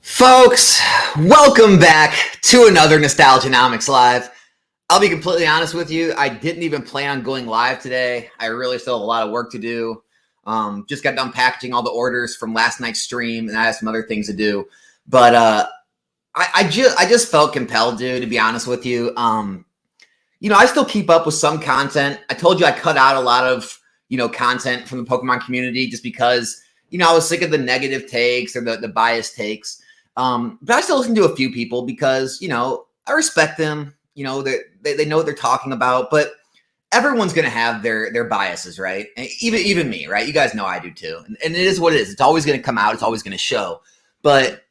Folks, welcome back to another Nostalgianomics Live. I'll be completely honest with you. I didn't even plan on going live today. I really still have a lot of work to do. Just got done packaging all the orders from last night's stream, and I have some other things to do. But I just felt compelled, dude, to be honest with you. I still keep up with some content. I told you I cut out a lot of, content from the Pokemon community just because, I was sick of the negative takes or the biased takes. But I still listen to a few people because, I respect them. They know what they're talking about, but everyone's going to have their biases, right? And even me, right? You guys know I do too. And it is what it is. It's always going to come out. It's always going to show. But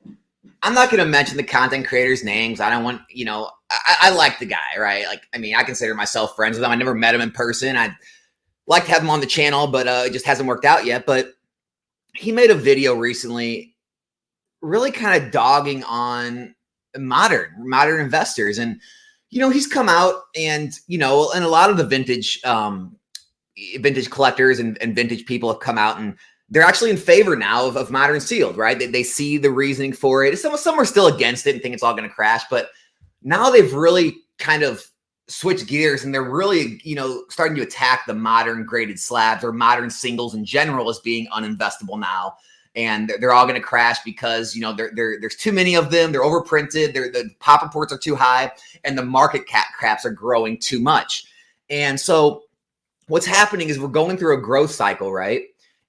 I'm not going to mention the content creators' names. I don't want, I like the guy, right? I consider myself friends with him. I never met him in person. I'd like to have him on the channel, but it just hasn't worked out yet. But he made a video recently really kind of dogging on modern investors. And, he's come out and, and a lot of the vintage collectors and vintage people have come out and they're actually in favor now of modern sealed, right? They see the reasoning for it. Some are still against it and think it's all going to crash, but now they've really kind of switched gears and they're really, starting to attack the modern graded slabs or modern singles in general as being uninvestable now. And they're all going to crash because, there's too many of them. They're overprinted. The pop reports are too high and the market caps are growing too much. And so what's happening is we're going through a growth cycle, right?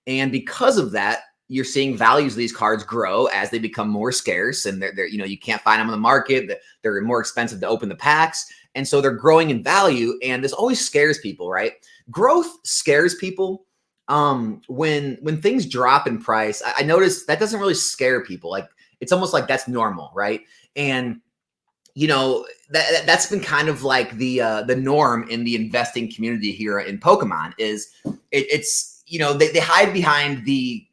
And because of that, you're seeing values of these cards grow as they become more scarce and they're you can't find them on the market. They're more expensive to open the packs. And so they're growing in value. And this always scares people, right? Growth scares people. When things drop in price, I notice that doesn't really scare people. Like it's almost like that's normal, right? And that's been kind of like the norm in the investing community here in Pokemon is it's they hide behind the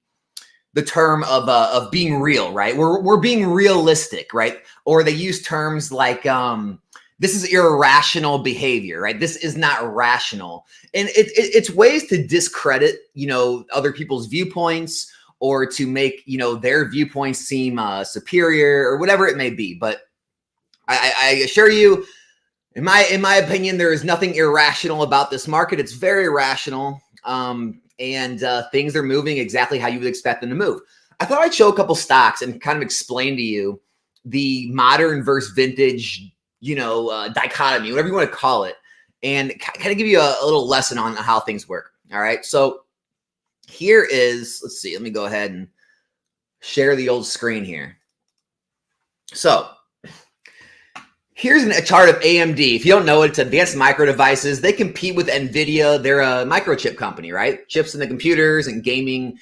term of being real, right? We're being realistic, right? Or they use terms like this is irrational behavior, right? This is not rational. And it's ways to discredit, other people's viewpoints or to make, their viewpoints seem superior or whatever it may be. But I assure you, in my opinion, there is nothing irrational about this market. It's very rational. And things are moving exactly how you would expect them to move. I thought I'd show a couple stocks and kind of explain to you the modern versus vintage dichotomy, whatever you want to call it, and kind of give you a little lesson on how things work. All right. So here is, let's see, let me go ahead and share the old screen here. So here's a chart of AMD. If you don't know it, it's Advanced Micro Devices. They compete with NVIDIA. They're a microchip company, right? Chips in the computers and gaming,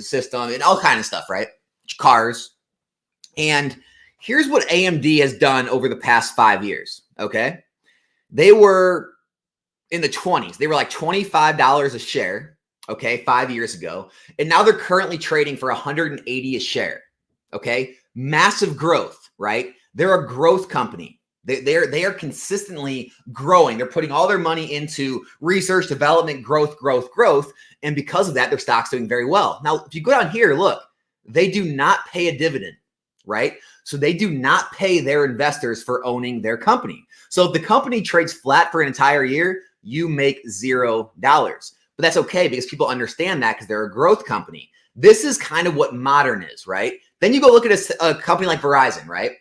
system and all kind of stuff, right? Cars. And here's what AMD has done over the past 5 years, okay? They were in the 20s. They were like $25 a share, okay, 5 years ago. And now they're currently trading for $180 a share, okay? Massive growth, right? They're a growth company. They are consistently growing. They're putting all their money into research, development, growth. And because of that, their stock's doing very well. Now, if you go down here, look, they do not pay a dividend, right? So they do not pay their investors for owning their company. So if the company trades flat for an entire year, you make $0. But that's okay because people understand that because they're a growth company. This is kind of what modern is, right? Then you go look at a company like Verizon, right?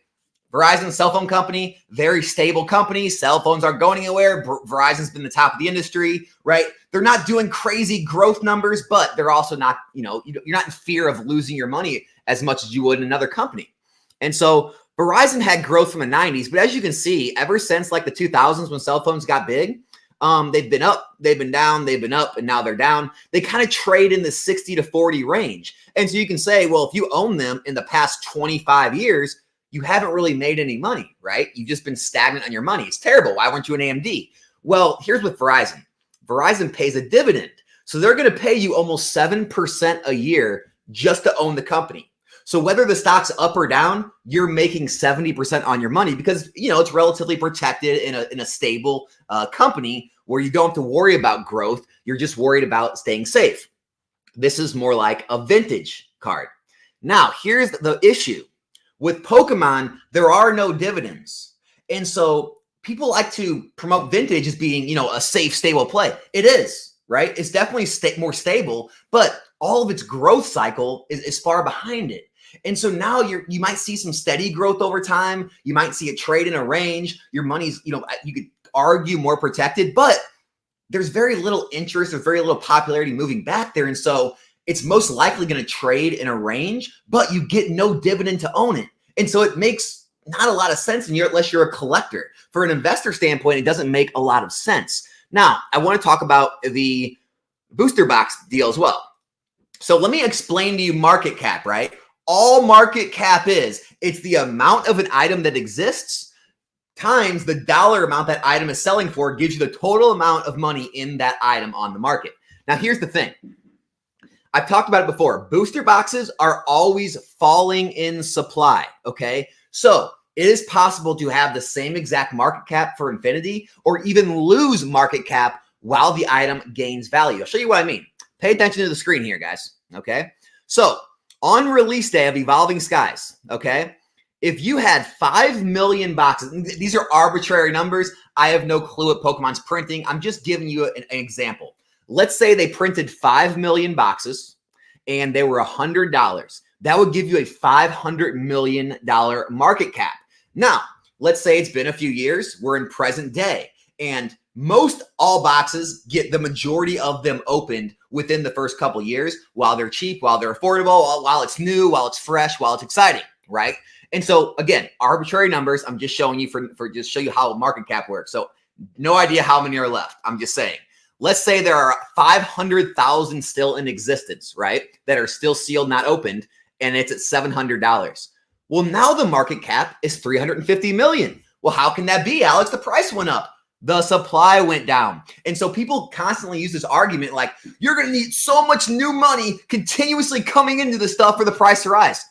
Verizon, cell phone company, very stable company. Cell phones aren't going anywhere. Verizon's been the top of the industry, right? They're not doing crazy growth numbers, but they're also not, you're not in fear of losing your money as much as you would in another company. And so Verizon had growth from the 90s, but as you can see, ever since like the 2000s when cell phones got big, they've been up, they've been down, they've been up, and now they're down. They kind of trade in the 60 to 40 range. And so you can say, well, if you own them in the past 25 years, you haven't really made any money, right? You've just been stagnant on your money. It's terrible. Why weren't you an AMD? Well, here's with Verizon. Verizon pays a dividend. So they're going to pay you almost 7% a year just to own the company. So whether the stock's up or down, you're making 70% on your money because, it's relatively protected in a stable company where you don't have to worry about growth. You're just worried about staying safe. This is more like a vintage card. Now, here's the issue. With Pokemon, there are no dividends. And so people like to promote vintage as being, a safe, stable play. It is, right? It's definitely more stable, but all of its growth cycle is far behind it. And so now you might see some steady growth over time. You might see a trade in a range. Your money's, you could argue more protected, but there's very little interest. There's very little popularity moving back there. And so it's most likely going to trade in a range, but you get no dividend to own it. And so it makes not a lot of sense unless you're a collector. For an investor standpoint, it doesn't make a lot of sense. Now, I want to talk about the booster box deal as well. So let me explain to you market cap, right? All market cap it's the amount of an item that exists times the dollar amount that item is selling for gives you the total amount of money in that item on the market. Now, here's the thing. I've talked about it before. Booster boxes are always falling in supply, okay? So it is possible to have the same exact market cap for Infinity or even lose market cap while the item gains value. I'll show you what I mean. Pay attention to the screen here, guys, okay? So on release day of Evolving Skies, okay, if you had 5 million boxes, these are arbitrary numbers. I have no clue what Pokemon's printing. I'm just giving you an example. Let's say they printed 5 million boxes and they were $100. That would give you a $500 million market cap. Now, let's say it's been a few years. We're in present day, and most all boxes get the majority of them opened within the first couple years while they're cheap, while they're affordable, while it's new, while it's fresh, while it's exciting, right? And so again, arbitrary numbers. I'm just showing you for just show you how market cap works. So no idea how many are left. I'm just saying. Let's say there are 500,000 still in existence, right? That are still sealed, not opened, and it's at $700. Well, now the market cap is 350 million. Well, how can that be, Alex? The price went up. The supply went down. And so people constantly use this argument like, you're going to need so much new money continuously coming into the stuff for the price to rise.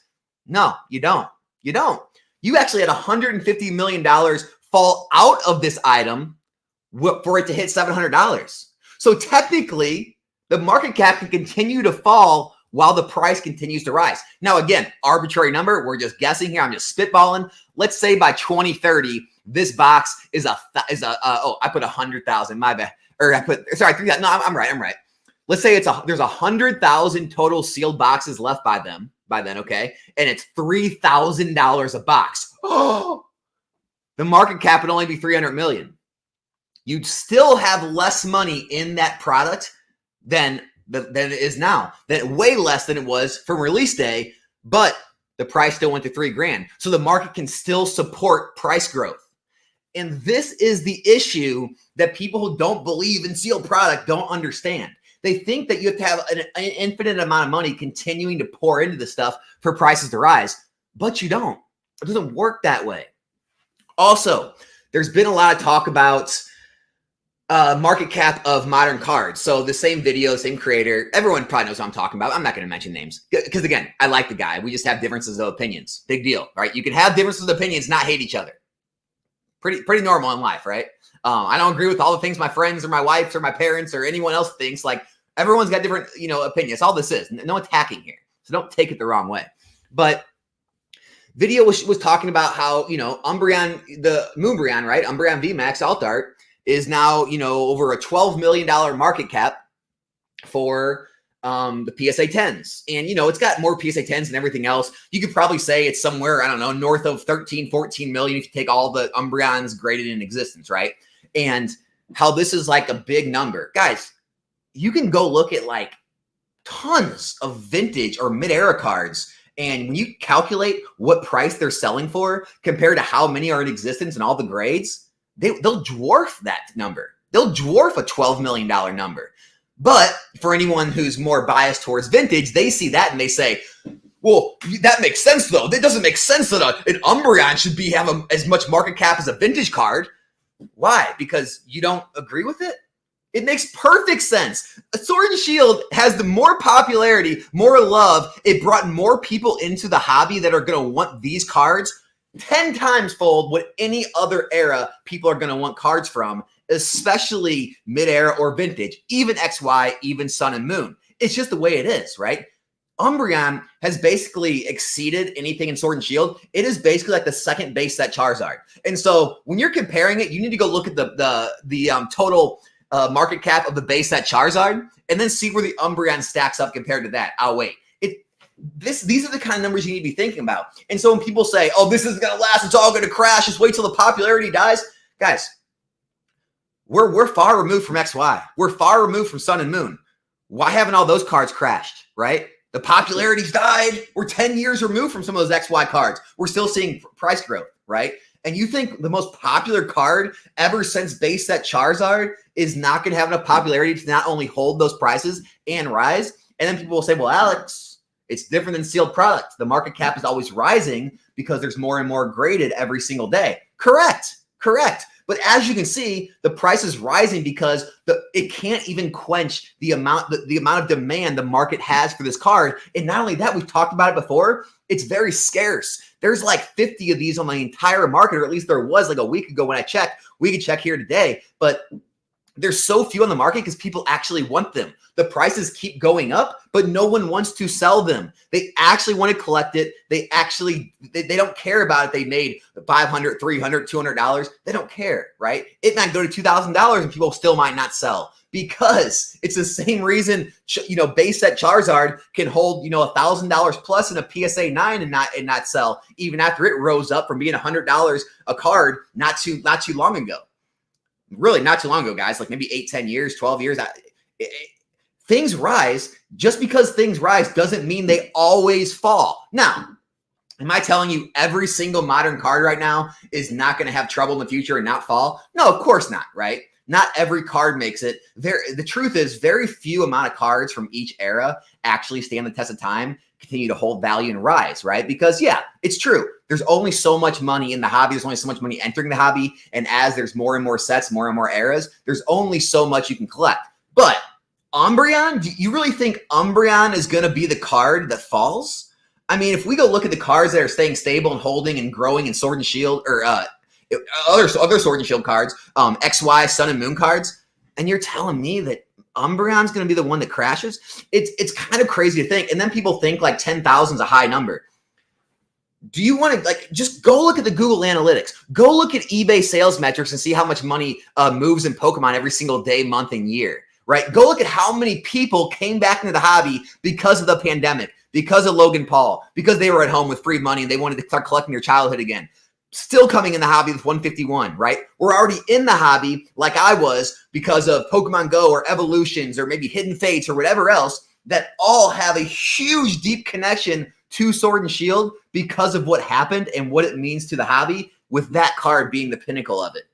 No, you don't. You don't. You actually had $150 million fall out of this item for it to hit $700. So technically, the market cap can continue to fall while the price continues to rise. Now, again, arbitrary number. We're just guessing here. I'm just spitballing. Let's say by 2030, this box is I put 100,000. My bad. Or I'm right. Let's say there's 100,000 total sealed boxes left by then, okay? And it's $3,000 a box. Oh, the market cap would only be 300 million. You'd still have less money in that product than it is now. Way less than it was from release day, but the price still went to $3,000. So the market can still support price growth. And this is the issue that people who don't believe in sealed product don't understand. They think that you have to have an infinite amount of money continuing to pour into the stuff for prices to rise, but you don't. It doesn't work that way. Also, there's been a lot of talk about market cap of modern cards. So the same video, same creator, everyone probably knows what I'm talking about. I'm not going to mention names because, again, I like the guy. We just have differences of opinions. Big deal, right? You can have differences of opinions, not hate each other. Pretty normal in life, right? I don't agree with all the things my friends or my wife or my parents or anyone else thinks. Like, everyone's got different, opinions. All this is. No attacking here. So don't take it the wrong way. But video was talking about how, Umbreon, the Moonbreon, right? Umbreon VMAX Alt Art is now, over a $12 million market cap for the PSA 10s. And, it's got more PSA 10s than everything else. You could probably say it's somewhere, I don't know, north of 13, 14 million if you take all the Umbreons graded in existence, right? And how this is like a big number. Guys, you can go look at like tons of vintage or mid-era cards. And when you calculate what price they're selling for compared to how many are in existence and all the grades, they'll dwarf that number. They'll dwarf a $12 million number. But for anyone who's more biased towards vintage, they see that and they say, well, that makes sense, though. It doesn't make sense that an Umbreon should have as much market cap as a vintage card. Why? Because you don't agree with it? It makes perfect sense. Sword and Shield has the more popularity, more love. It brought more people into the hobby that are going to want these cards 10 times fold what any other era people are going to want cards from, especially mid-era or vintage, even XY, even Sun and Moon. It's just the way it is, right? Umbreon has basically exceeded anything in Sword and Shield. It is basically like the second base set Charizard. And so when you're comparing it, you need to go look at the total market cap of the base set Charizard and then see where the Umbreon stacks up compared to that. Oh, wait. These are the kind of numbers you need to be thinking about. And so when people say, oh, this isn't going to last, it's all going to crash, just wait till the popularity dies. Guys, we're far removed from XY. We're far removed from Sun and Moon. Why haven't all those cards crashed, right? The popularity's died. We're 10 years removed from some of those XY cards. We're still seeing price growth, right? And you think the most popular card ever since base set Charizard is not going to have enough popularity to not only hold those prices and rise? And then people will say, well, Alex, it's different than sealed products. The market cap is always rising because there's more and more graded every single day. Correct. But as you can see, the price is rising because it can't even quench the amount of demand the market has for this card. And not only that, we've talked about it before, it's very scarce. There's like 50 of these on the entire market, or at least there was like a week ago when I checked. We could check here today, but there's so few on the market because people actually want them. The prices keep going up, but no one wants to sell them. They actually want to collect it. They don't care about it. They made $500, $300, $200. They don't care, right? It might go to $2,000 and people still might not sell because it's the same reason, base set Charizard can hold, $1,000 plus in a PSA 9 and not sell even after it rose up from being $100 a card not too long ago. Really not too long ago, guys, like maybe 8, 10 years, 12 years. Things rise. Just because things rise doesn't mean they always fall. Now, am I telling you every single modern card right now is not going to have trouble in the future and not fall? No, of course not, right? Not every card makes it. The truth is very few amount of cards from each era actually stand the test of time, continue to hold value and rise, right? Because yeah, it's true. There's only so much money in the hobby. There's only so much money entering the hobby. And as there's more and more sets, more and more eras, there's only so much you can collect. But Umbreon, do you really think Umbreon is going to be the card that falls? I mean, if we go look at the cards that are staying stable and holding and growing in Sword and Shield, or other Sword and Shield cards, XY, Sun and Moon cards, and you're telling me that Umbreon's going to be the one that crashes? It's kind of crazy to think. And then people think like 10,000 is a high number. Do you want to just go look at the Google Analytics? Go look at eBay sales metrics and see how much money moves in Pokemon every single day, month, and year, right? Go look at how many people came back into the hobby because of the pandemic, because of Logan Paul, because they were at home with free money and they wanted to start collecting their childhood again. Still coming in the hobby with 151, right? We're already in the hobby like I was because of Pokemon Go or Evolutions or maybe Hidden Fates or whatever else that all have a huge, deep connection to Sword and Shield because of what happened and what it means to the hobby, with that card being the pinnacle of it.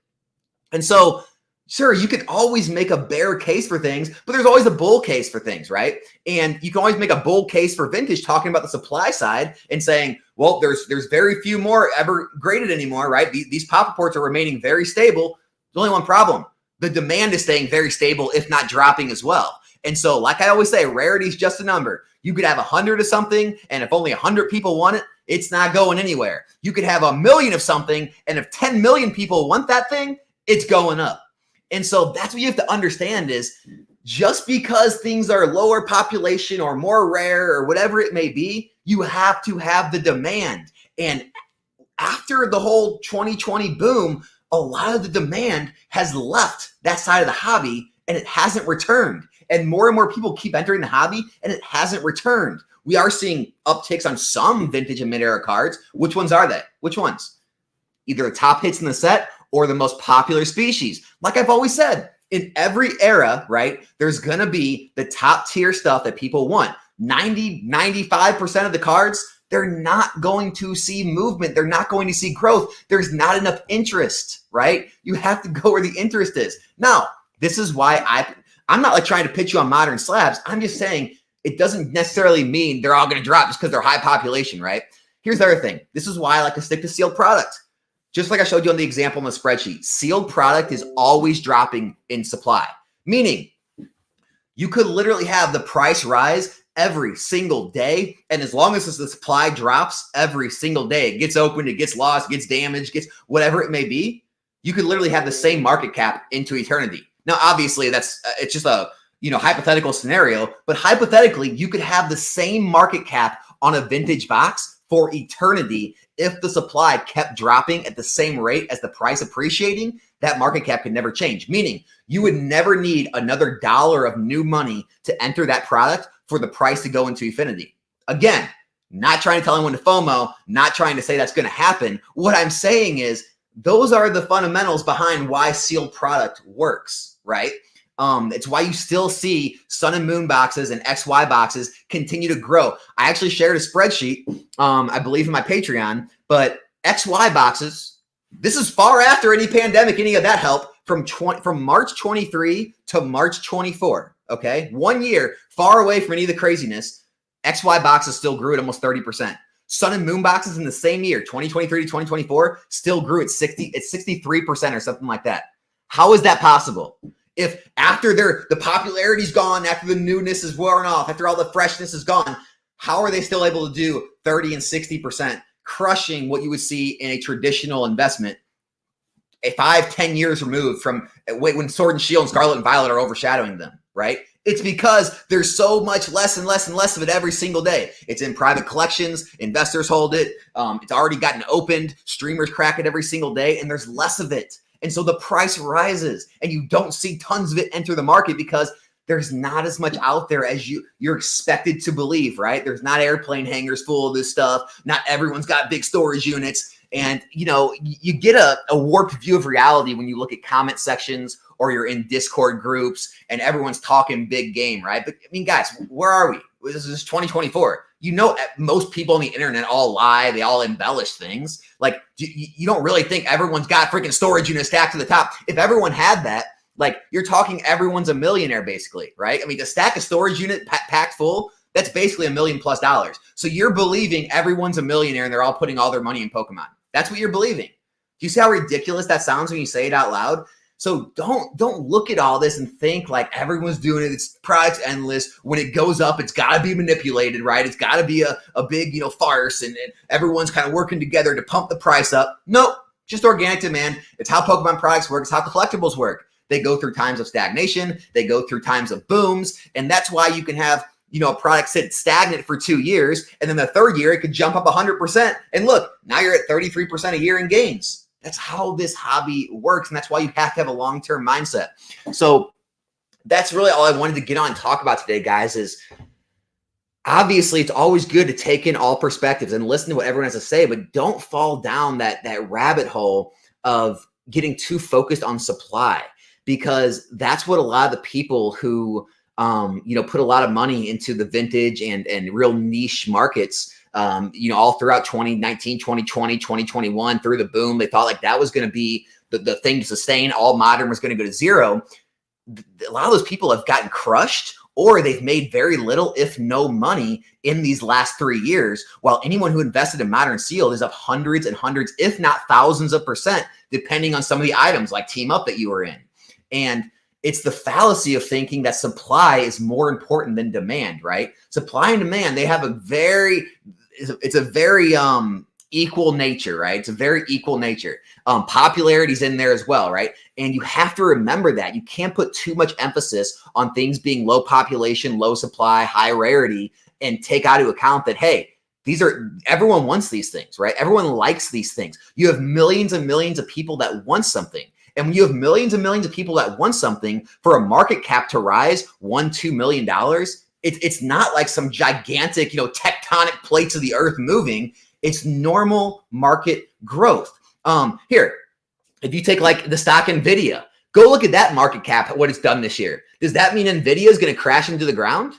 And so, sure, you can always make a bear case for things, but there's always a bull case for things, right? And you can always make a bull case for vintage, talking about the supply side and saying, well, there's very few more ever graded anymore, right? These pop reports are remaining very stable. There's only one problem. The demand is staying very stable, if not dropping as well. And so, like I always say, rarity is just a number. You could have 100 of something, and if only 100 people want it, it's not going anywhere. You could have 1 million of something, and if 10 million people want that thing, it's going up. And so that's what you have to understand is just because things are lower population or more rare or whatever it may be, you have to have the demand. And after the whole 2020 boom, a lot of the demand has left that side of the hobby and it hasn't returned. And more people keep entering the hobby and it hasn't returned. We are seeing upticks on some vintage and mid-era cards. Which ones are they? Which ones? Either the top hits in the set or the most popular species. Like I've always said, in every era, right, there's going to be the top tier stuff that people want. 95% of the cards, they're not going to see movement. They're not going to see growth. There's not enough interest, right? You have to go where the interest is. Now, this is why I'm not like trying to pitch you on modern slabs. I'm just saying it doesn't necessarily mean they're all going to drop just because they're high population, right? Here's the other thing. This is why I like to stick to sealed product. Just like I showed you on the example in the spreadsheet, sealed product is always dropping in supply, meaning you could literally have the price rise every single day. And as long as the supply drops every single day, it gets opened, it gets lost, gets damaged, gets whatever it may be, you could literally have the same market cap into eternity. Now, obviously, it's just a hypothetical scenario, but hypothetically, you could have the same market cap on a vintage box for eternity. If the supply kept dropping at the same rate as the price appreciating, that market cap could never change. Meaning you would never need another dollar of new money to enter that product for the price to go into infinity. Again, not trying to tell anyone to FOMO, not trying to say that's going to happen. What I'm saying is those are the fundamentals behind why sealed product works, right? It's why you still see sun and moon boxes and XY boxes continue to grow. I actually shared a spreadsheet, I believe in my Patreon, but XY boxes, this is far after any pandemic, any of that help, from March 23 to March 24, okay? 1 year, far away from any of the craziness, XY boxes still grew at almost 30%. Sun and moon boxes in the same year, 2023 to 2024, still grew at 63% or something like that. How is that possible? If after the popularity's gone, after the newness is worn off, after all the freshness is gone, how are they still able to do 30 and 60%, crushing what you would see in a traditional investment 5-10 years removed from when Sword and Shield and Scarlet and Violet are overshadowing them, right? It's because there's so much less and less and less of it every single day. It's in private collections. Investors hold it. It's already gotten opened. Streamers crack it every single day, and there's less of it. And so the price rises, and you don't see tons of it enter the market because there's not as much out there as you're expected to believe, right? There's not airplane hangars full of this stuff. Not everyone's got big storage units. And, you get a warped view of reality when you look at comment sections or you're in Discord groups and everyone's talking big game, right? But, guys, where are we? This is 2024. Most people on the internet all lie. They all embellish things. Like, you don't really think everyone's got freaking storage units stacked to the top. If everyone had that, you're talking everyone's a millionaire, basically, right? To stack a storage unit packed full, that's basically $1 million+ dollars. So you're believing everyone's a millionaire and they're all putting all their money in Pokemon. That's what you're believing. Do you see how ridiculous that sounds when you say it out loud? So don't look at all this and think like everyone's doing it. It's product's endless. When it goes up, it's got to be manipulated, right? It's got to be a big, farce, and everyone's kind of working together to pump the price up. Nope, just organic demand. It's how Pokemon products work. It's how collectibles work. They go through times of stagnation. They go through times of booms, and that's why you can have a product sit stagnant for 2 years, and then the third year it could jump up 100%. And look, now you're at 33% a year in gains. That's how this hobby works, and that's why you have to have a long-term mindset. So that's really all I wanted to get on and talk about today, guys, is obviously it's always good to take in all perspectives and listen to what everyone has to say, but don't fall down that rabbit hole of getting too focused on supply, because that's what a lot of the people who put a lot of money into the vintage and real niche markets, all throughout 2019, 2020, 2021, through the boom. They thought like that was going to be the thing to sustain. All modern was going to go to zero. A lot of those people have gotten crushed, or they've made very little, if no money, in these last 3 years, while anyone who invested in modern sealed is up hundreds and hundreds, if not thousands of %, depending on some of the items like Team Up that you were in. And it's the fallacy of thinking that supply is more important than demand, right? Supply and demand, they have a very equal nature, right? It's a very equal nature. Popularity's in there as well, right? And you have to remember that. You can't put too much emphasis on things being low population, low supply, high rarity, and take out into account that, hey, everyone wants these things, right? Everyone likes these things. You have millions and millions of people that want something. And when you have millions and millions of people that want something, for a market cap to rise $1-2 million, it's not like some gigantic, tectonic plates of the earth moving. It's normal market growth. Here, if you take like the stock NVIDIA, go look at that market cap, what it's done this year. Does that mean NVIDIA is going to crash into the ground?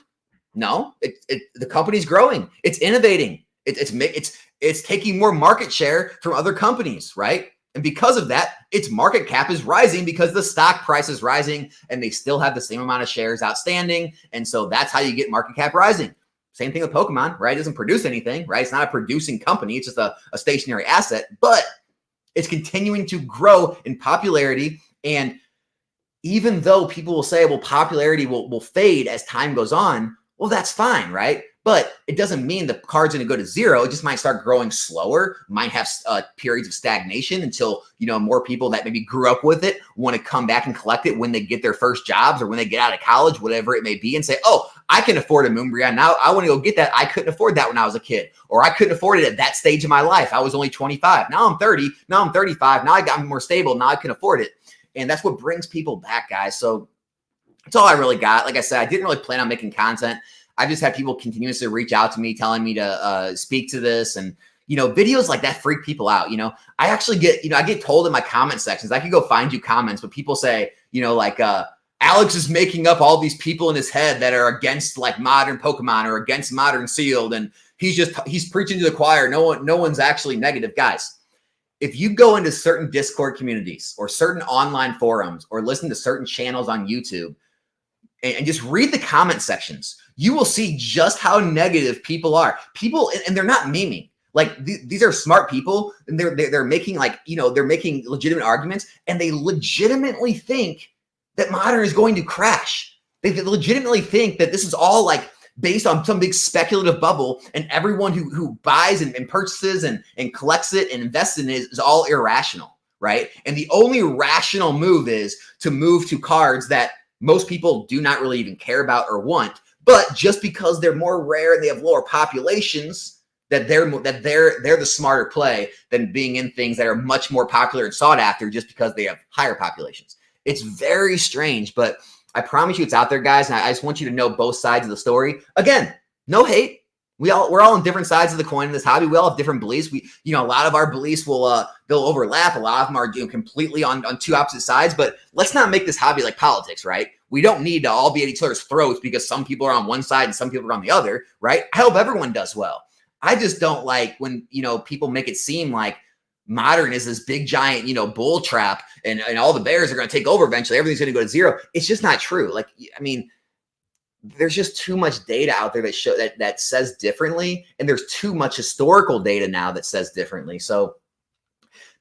No, the company's growing. It's innovating. It's taking more market share from other companies, right? And because of that, its market cap is rising because the stock price is rising and they still have the same amount of shares outstanding. And so that's how you get market cap rising. Same thing with Pokemon, right? It doesn't produce anything, right? It's not a producing company. It's just a stationary asset, but it's continuing to grow in popularity. And even though people will say, well, popularity will fade as time goes on, well, that's fine, right? But it doesn't mean the card's going to go to zero. It just might start growing slower, might have periods of stagnation until, more people that maybe grew up with it want to come back and collect it when they get their first jobs or when they get out of college, whatever it may be, and say, oh, I can afford a Moonbriar. Now I want to go get that. I couldn't afford that when I was a kid, or I couldn't afford it at that stage of my life. I was only 25. Now I'm 30. Now I'm 35. Now I got more stable. Now I can afford it. And that's what brings people back, guys. So that's all I really got. Like I said, I didn't really plan on making content. I just had people continuously reach out to me telling me to speak to this. And, videos like that freak people out. I actually get, I get told in my comment sections, I could go find you comments, but people say, Alex is making up all these people in his head that are against like modern Pokemon or against modern Sealed. And he's preaching to the choir. No one's actually negative. Guys, if you go into certain Discord communities or certain online forums or listen to certain channels on YouTube and just read the comment sections, you will see just how negative people are. People, and they're not memeing. Like these are smart people, and they're making they're making legitimate arguments, and they legitimately think that modern is going to crash. They legitimately think that this is all like based on some big speculative bubble, and everyone who buys and purchases and collects it and invests in it is all irrational, right? And the only rational move is to move to cards that most people do not really even care about or want, but just because they're more rare and they have lower populations, that they're the smarter play than being in things that are much more popular and sought after just because they have higher populations. It's very strange, but I promise you it's out there, guys. And I just want you to know both sides of the story. Again, no hate. We're all on different sides of the coin in this hobby. We all have different beliefs. A lot of our beliefs they'll overlap. A lot of them are completely on two opposite sides, but let's not make this hobby like politics, right? We don't need to all be at each other's throats because some people are on one side and some people are on the other, right? I hope everyone does well. I just don't like when, people make it seem like modern is this big giant, bull trap and all the bears are going to take over eventually. Everything's going to go to zero. It's just not true. There's just too much data out there that says differently. And there's too much historical data now that says differently. So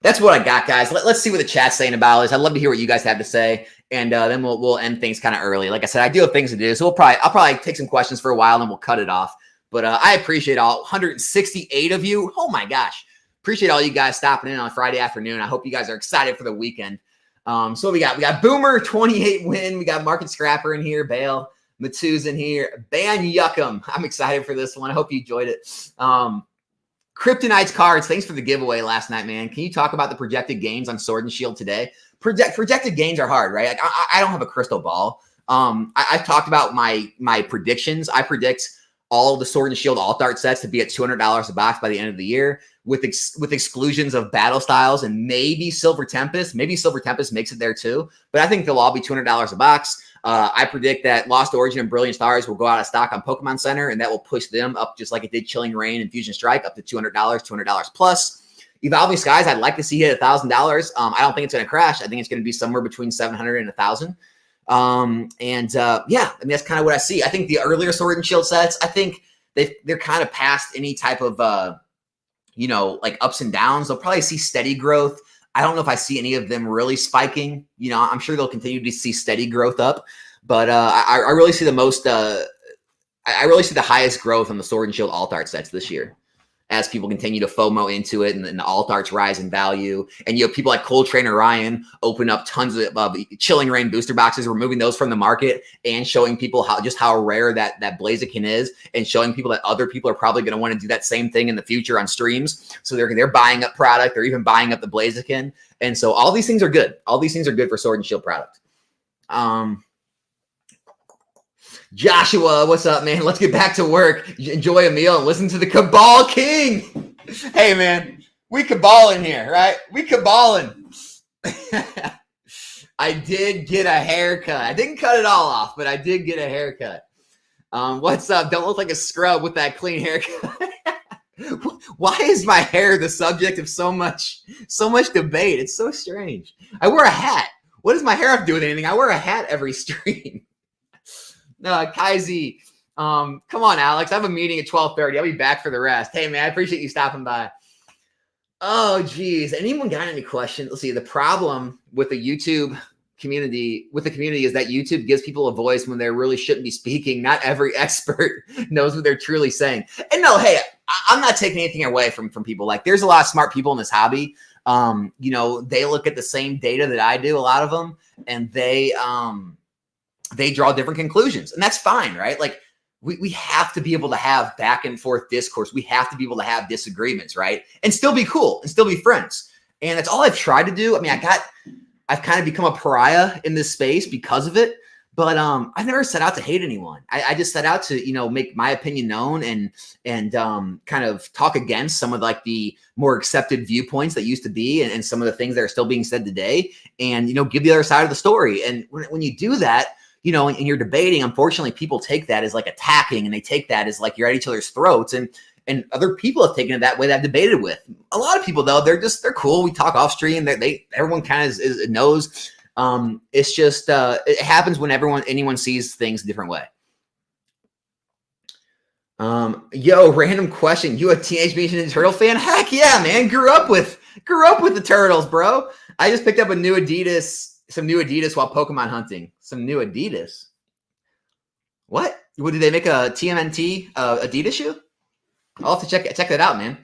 that's what I got, guys. Let's see what the chat's saying about this. I'd love to hear what you guys have to say. And then we'll end things kind of early. Like I said, I do have things to do. So I'll probably take some questions for a while and we'll cut it off. But I appreciate all 168 of you. Oh my gosh. Appreciate all you guys stopping in on Friday afternoon. I hope you guys are excited for the weekend. So we got Boomer 28 win. We got Market Scrapper in here. Bale Matu's in here. Ban Yuckum. I'm excited for this one. I hope you enjoyed it. Kryptonite's cards. Thanks for the giveaway last night, man. Can you talk about the projected gains on Sword and Shield today? Projected gains are hard, right? I don't have a crystal ball. I've talked about my predictions. I predict all the Sword and Shield alt art sets to be at $200 a box by the end of the year, with exclusions of Battle Styles and maybe Silver Tempest. Maybe Silver Tempest makes it there too, but I think they'll all be $200 a box. I predict that Lost Origin and Brilliant Stars will go out of stock on Pokemon Center, and that will push them up just like it did Chilling Reign and Fusion Strike up to $200 plus. Evolving Skies, I'd like to see hit $1,000. I don't think it's going to crash. I think it's going to be somewhere between 700 and 1,000. That's kind of what I see. I think the earlier Sword and Shield sets, I think they're kind of past any type of, ups and downs. They'll probably see steady growth. I don't know if I see any of them really spiking. I'm sure they'll continue to see steady growth up, but I really see the most, I really see the highest growth on the Sword and Shield alt art sets this year, as people continue to FOMO into it and the alt arts rise in value. And people like Cold Trainer Ryan open up tons of Chilling Reign booster boxes, removing those from the market and showing people how rare that Blaziken is, and showing people that other people are probably going to want to do that same thing in the future on streams. So they're buying up product or even buying up the Blaziken. And so all these things are good. All these things are good for Sword and Shield product. Joshua, what's up, man? Let's get back to work. Enjoy a meal and listen to the Cabal King. Hey, man, we caballing here, right? We caballing. I did get a haircut. I didn't cut it all off, but I did get a haircut. What's up? Don't look like a scrub with that clean haircut. Why is my hair the subject of so much debate? It's so strange. I wear a hat. What does my hair have to do with anything? I wear a hat every stream. No, Kaizi. Come on, Alex. I have a meeting at 12:30. I'll be back for the rest. Hey, man, I appreciate you stopping by. Oh, geez. Anyone got any questions? Let's see. The problem with the YouTube community is that YouTube gives people a voice when they really shouldn't be speaking. Not every expert knows what they're truly saying. And no, hey, I'm not taking anything away from people. Like, there's a lot of smart people in this hobby. They look at the same data that I do, a lot of them, and they draw different conclusions, and that's fine, right? Like, we have to be able to have back and forth discourse. We have to be able to have disagreements, right? And still be cool and still be friends. And that's all I've tried to do. I mean, I've kind of become a pariah in this space because of it. But I've never set out to hate anyone. I just set out to, make my opinion known and kind of talk against some of like the more accepted viewpoints that used to be and some of the things that are still being said today, and, give the other side of the story. And when you do that, and you're debating, unfortunately, people take that as like attacking, and they take that as like you're at each other's throats. And other people have taken it that way that I've debated with. A lot of people, though, they're cool. We talk off stream. Everyone kind of knows. It's just it happens when anyone sees things a different way. Random question. You a Teenage Mutant Ninja Turtle fan? Heck yeah, man. Grew up with the Turtles, bro. I just picked up some new Adidas while Pokemon hunting. Some new Adidas. What did they make a TMNT Adidas shoe? I'll have to check that out, man.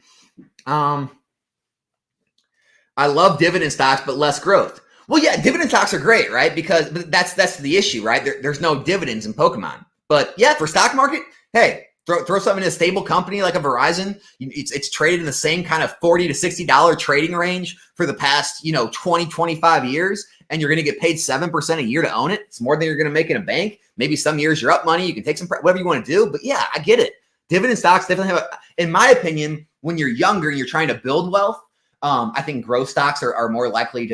I love dividend stocks, but less growth. Well, yeah, dividend stocks are great, right? Because that's the issue, right? There's no dividends in Pokemon. But yeah, for stock market, hey, throw something in a stable company like a Verizon. It's traded in the same kind of $40 to $60 trading range for the past 20, 25 years, and you're going to get paid 7% a year to own it. It's more than you're going to make in a bank. Maybe some years you're up money. You can take some whatever you want to do. But yeah, I get it. Dividend stocks definitely have, in my opinion, when you're younger and you're trying to build wealth, I think growth stocks are more likely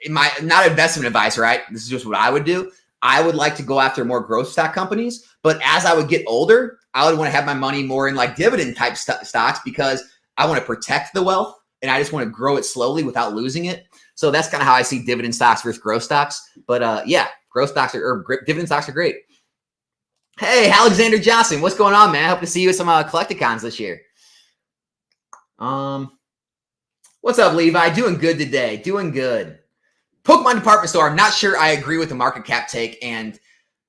not investment advice, right? This is just what I would do. I would like to go after more growth stock companies, but as I would get older, I would want to have my money more in like dividend type stocks because I want to protect the wealth and I just want to grow it slowly without losing it. So that's kind of how I see dividend stocks versus growth stocks. But growth stocks or dividend stocks are great. Hey, Alexander Johnson, what's going on, man? I hope to see you at some Collecticons this year. What's up, Levi? Doing good today. Doing good. Pokemon department store. I'm not sure I agree with the market cap take and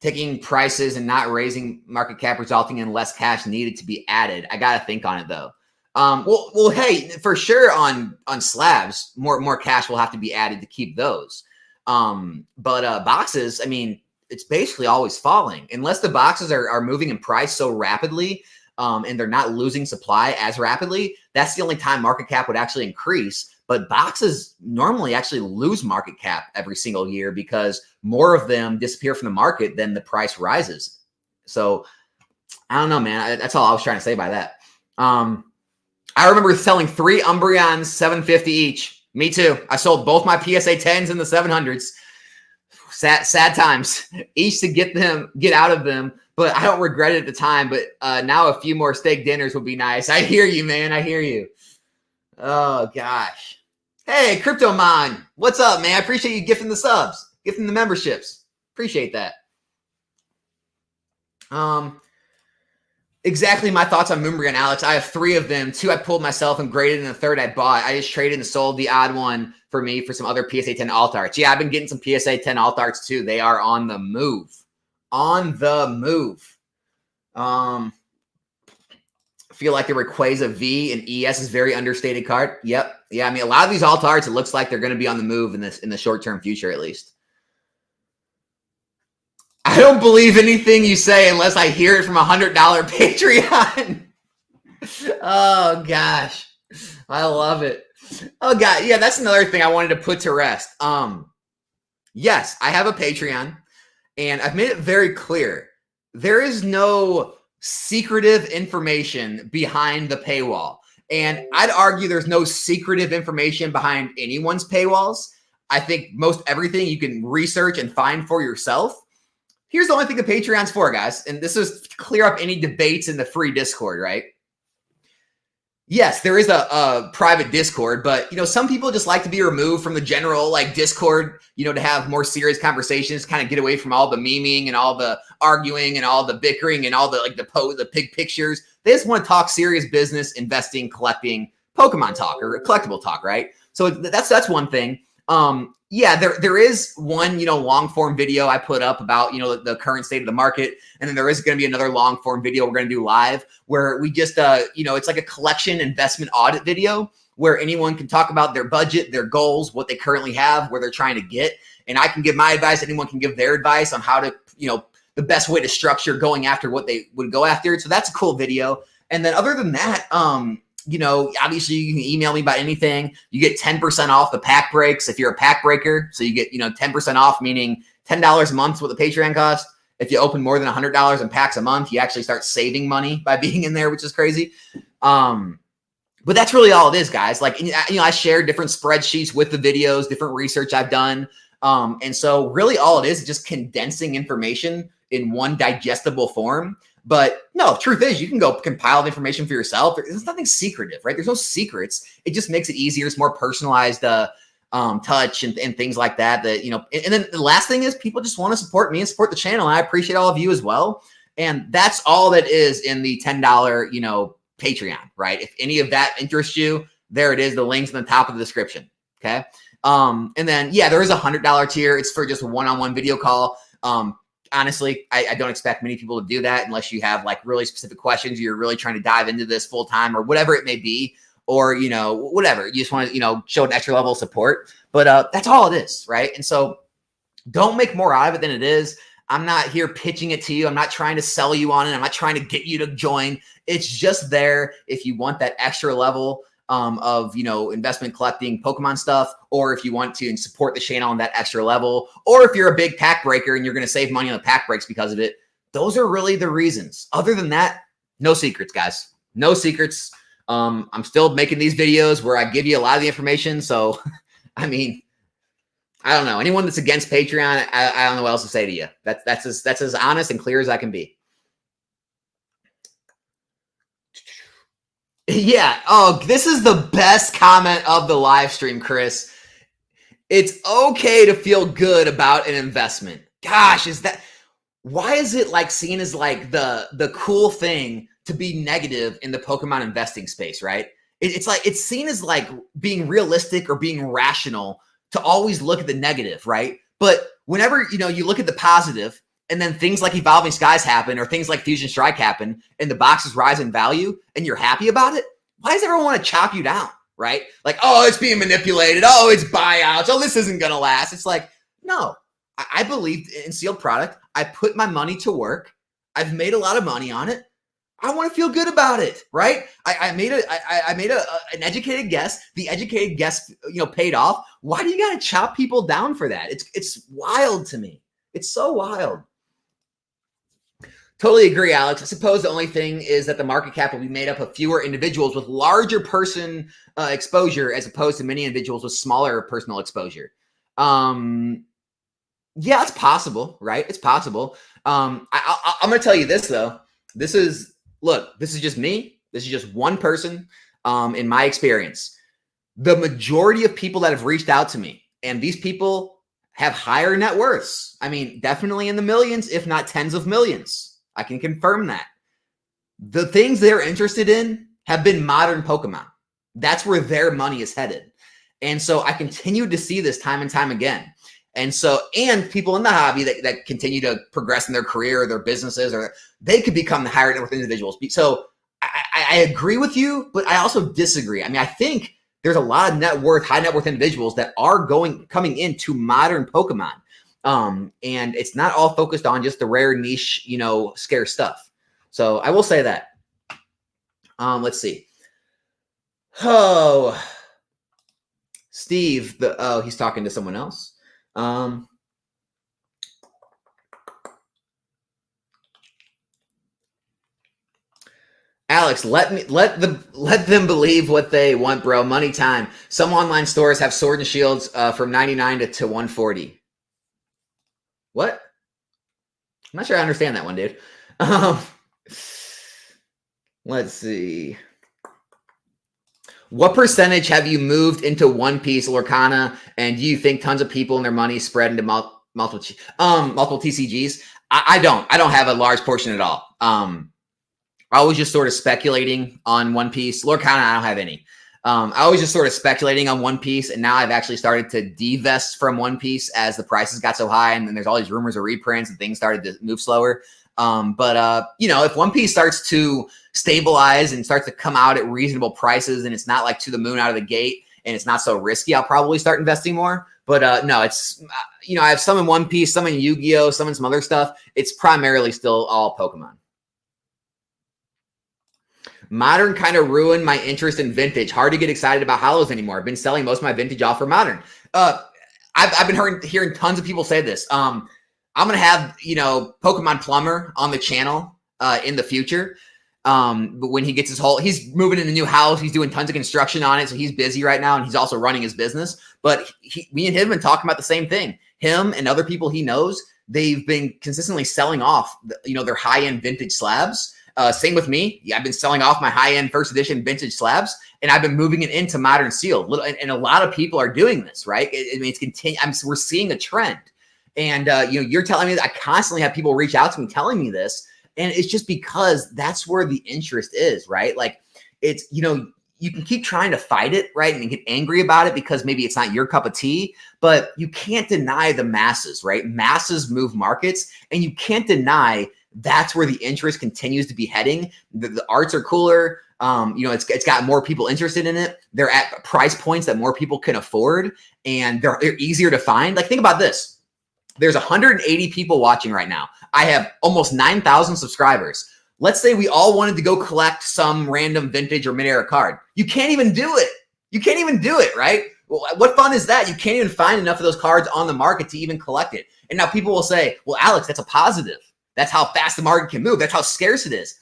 taking prices and not raising market cap resulting in less cash needed to be added. I got to think on it, though. Well, hey, for sure on slabs, more cash will have to be added to keep those. But boxes, I mean, it's basically always falling unless the boxes are moving in price so rapidly and they're not losing supply as rapidly. That's the only time market cap would actually increase. But boxes normally actually lose market cap every single year because more of them disappear from the market than the price rises. So I don't know, man. That's all I was trying to say by that. I remember selling 3 Umbreons, $750 each. Me too. I sold both my PSA 10s in the 700s. Sad times. Each to get out of them, but I don't regret it at the time. But now a few more steak dinners would be nice. I hear you, man. I hear you. Oh gosh. Hey, Cryptomon, what's up, man? I appreciate you gifting the subs, gifting the memberships. Appreciate that. Exactly my thoughts on Moonbrian, Alex. I have 3 of them. 2 I pulled myself and graded, and the 3rd I bought. I just traded and sold the odd one for me for some other PSA 10 alt arts. Yeah, I've been getting some PSA 10 alt arts too. They are on the move. On the move. I feel like the Rayquaza V and ES is very understated card. Yep. Yeah, I mean, a lot of these alt arts, it looks like they're going to be on the move in the short-term future, at least. I don't believe anything you say unless I hear it from $100 Patreon. Oh, gosh. I love it. Oh, God. Yeah, that's another thing I wanted to put to rest. Yes, I have a Patreon, and I've made it very clear. There is no secretive information behind the paywall. And I'd argue there's no secretive information behind anyone's paywalls. I think most everything you can research and find for yourself. Here's the only thing the Patreon's for, guys. And this is to clear up any debates in the free Discord, right? Yes, there is a private Discord, but, some people just like to be removed from the general, Discord, to have more serious conversations, kind of get away from all the memeing and all the arguing and all the bickering and all the pig pictures. They just want to talk serious business, investing, collecting, Pokemon talk or collectible talk, right? So that's one thing. Yeah, there is one, long form video I put up about, the current state of the market. And then there is going to be another long form video we're going to do live where we just, it's like a collection investment audit video where anyone can talk about their budget, their goals, what they currently have, where they're trying to get. And I can give my advice. Anyone can give their advice on how to, the best way to structure going after what they would go after. So that's a cool video. And then other than that, obviously you can email me about anything. You get 10% off the pack breaks if you're a pack breaker. So you get, 10% off, meaning $10 a month is what the Patreon costs. If you open more than $100 in packs a month, you actually start saving money by being in there, which is crazy. But that's really all it is, guys. Like, I share different spreadsheets with the videos, different research I've done. And so really all it is just condensing information in one digestible form. But no, truth is you can go compile the information for yourself. There's nothing secretive, right? There's no secrets. It just makes it easier. It's more personalized touch and things like that. And then the last thing is people just want to support me and support the channel. And I appreciate all of you as well. And that's all that is in the $10, Patreon, right? If any of that interests you, there it is. The link's in the top of the description. Okay. And then, yeah, there is a $100 tier. It's for just a one-on-one video call. Honestly, I don't expect many people to do that unless you have like really specific questions. You're really trying to dive into this full time or whatever it may be, or, whatever. You just want to, show an extra level of support, but that's all it is. Right. And so don't make more out of it than it is. I'm not here pitching it to you. I'm not trying to sell you on it. I'm not trying to get you to join. It's just there if you want that extra level of, investment collecting Pokemon stuff, or if you want to support the channel on that extra level, or if you're a big pack breaker and you're going to save money on the pack breaks because of it. Those are really the reasons. Other than that, no secrets, guys. No secrets. I'm still making these videos where I give you a lot of the information. So, I mean, I don't know. Anyone that's against Patreon, I don't know what else to say to you. That's as honest and clear as I can be. Yeah. Oh, this is the best comment of the live stream, Chris. It's okay to feel good about an investment. Gosh, why is it like seen as like the cool thing to be negative in the Pokemon investing space, right? It's like, it's seen as like being realistic or being rational to always look at the negative, right? But whenever, you look at the positive, and then things like Evolving Skies happen or things like Fusion Strike happen and the boxes rise in value and you're happy about it, why does everyone want to chop you down, right? Like, oh, it's being manipulated. Oh, it's buyouts. Oh, this isn't going to last. It's like, no, I believe in sealed product. I put my money to work. I've made a lot of money on it. I want to feel good about it, right? I made an educated guess. The educated guess, paid off. Why do you got to chop people down for that? It's wild to me. It's so wild. Totally agree, Alex. I suppose the only thing is that the market cap will be made up of fewer individuals with larger person exposure as opposed to many individuals with smaller personal exposure. Yeah, it's possible, right? It's possible. I'm going to tell you this, though. This is just me. This is just one person in my experience. The majority of people that have reached out to me, and these people have higher net worths. I mean, definitely in the millions, if not tens of millions. I can confirm that. The things they're interested in have been modern Pokemon. That's where their money is headed. And so I continue to see this time and time again. And people in the hobby that continue to progress in their career or their businesses, or they could become the higher net worth individuals. So I agree with you, but I also disagree. I mean, I think there's a lot of high net worth individuals that are coming into modern Pokemon. And it's not all focused on just the rare niche, scarce stuff. So I will say that. Let's see. Oh, Steve, he's talking to someone else. Alex, let them believe what they want, bro. Money time. Some online stores have Sword and Shields from 99 to 140. What? I'm not sure I understand that one, dude. Let's see. What percentage have you moved into One Piece, Lorcana, and do you think tons of people and their money spread into multiple TCGs? I don't have a large portion at all. I was just sort of speculating on One Piece. Lorcana, I don't have any. I was just sort of speculating on One Piece, and now I've actually started to divest from One Piece as the prices got so high, and then there's all these rumors of reprints and things started to move slower. You know, if One Piece starts to stabilize and starts to come out at reasonable prices, and it's not like to the moon out of the gate, and it's not so risky, I'll probably start investing more. But no, it's, you know, I have some in One Piece, some in Yu-Gi-Oh, some in some other stuff. It's primarily still all Pokemon. Modern kind of ruined my interest in vintage. Hard to get excited about Hollows anymore. I've been selling most of my vintage off for Modern. I've been hearing tons of people say this. I'm going to have, you know, Pokemon Plumber on the channel in the future. But when he gets he's moving in a new house. He's doing tons of construction on it. So he's busy right now, and he's also running his business. But me and him have been talking about the same thing. Him and other people he knows, they've been consistently selling off, you know, their high-end vintage slabs. Same with me. Yeah, I've been selling off my high-end first edition vintage slabs, and I've been moving it into Modern Sealed. And a lot of people are doing this, right? I mean, we're seeing a trend. And you know, you're telling me that I constantly have people reach out to me telling me this, and it's just because that's where the interest is, right? Like, it's, you know, you can keep trying to fight it, right, and get angry about it because maybe it's not your cup of tea, but you can't deny the masses, right? Masses move markets, and you can't deny that's where the interest continues to be heading. The arts are cooler. You know, it's got more people interested in it. They're at price points that more people can afford, and they're easier to find. Like, think about this. There's 180 people watching right now. I have almost 9,000 subscribers. Let's say we all wanted to go collect some random vintage or mid-era card. You can't even do it. You can't even do it, right? Well, what fun is that? You can't even find enough of those cards on the market to even collect it. And now people will say, well, Alex, that's a positive. That's how fast the market can move. That's how scarce it is.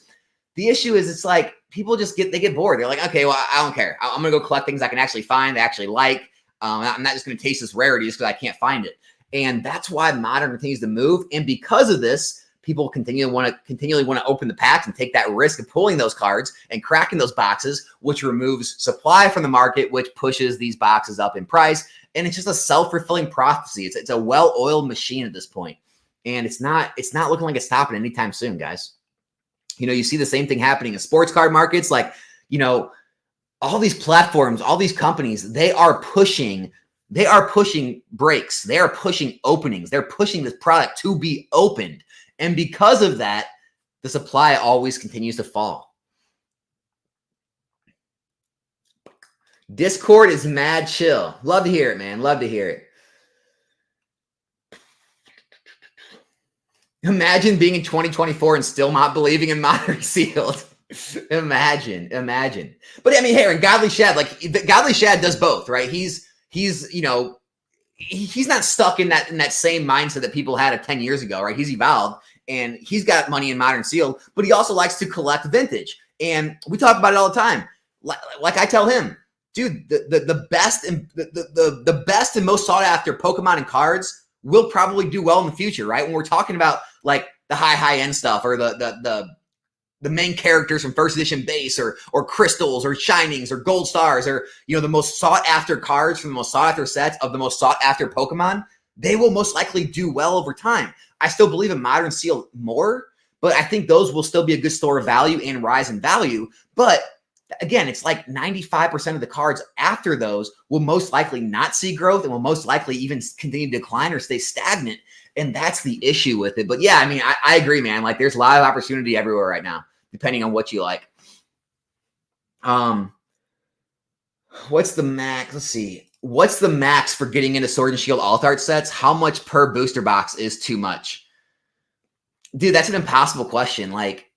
The issue is, it's like people just get bored. They're like, okay, well, I don't care. I'm going to go collect things I can actually find, I actually like. I'm not just going to taste this rarity just because I can't find it. And that's why Modern continues to move. And because of this, people continually want to open the packs and take that risk of pulling those cards and cracking those boxes, which removes supply from the market, which pushes these boxes up in price. And it's just a self-fulfilling prophecy. It's a well-oiled machine at this point. And it's not looking like it's stopping anytime soon, guys. You know, you see the same thing happening in sports card markets. Like, you know, all these platforms, all these companies, they are pushing breaks. They are pushing openings. They're pushing this product to be opened. And because of that, the supply always continues to fall. Discord is mad chill. Love to hear it, man. Love to hear it. Imagine being in 2024 and still not believing in Modern Sealed. Imagine. But I mean, hey, and Godly Shad, like, Godly Shad does both, right? He's you know, he's not stuck in that same mindset that people had 10 years ago, right? He's evolved, and he's got money in Modern Sealed, but he also likes to collect vintage. And we talk about it all the time. Like I tell him, dude, the best and the best and most sought after Pokemon and cards will probably do well in the future, right? When we're talking about like the high end stuff, or the main characters from first edition base, or crystals, or shinings, or gold stars, or, you know, the most sought after cards from the most sought after sets of the most sought after Pokemon, they will most likely do well over time. I still believe in Modern Seal more, but I think those will still be a good store of value and rise in value. But again, it's like 95% of the cards after those will most likely not see growth, and will most likely even continue to decline or stay stagnant. And that's the issue with it. But yeah, I mean, I agree, man. Like, there's a lot of opportunity everywhere right now, depending on what you like. What's the max? Let's see. What's the max for getting into Sword and Shield Alt Art sets? How much per booster box is too much? Dude, that's an impossible question. Like,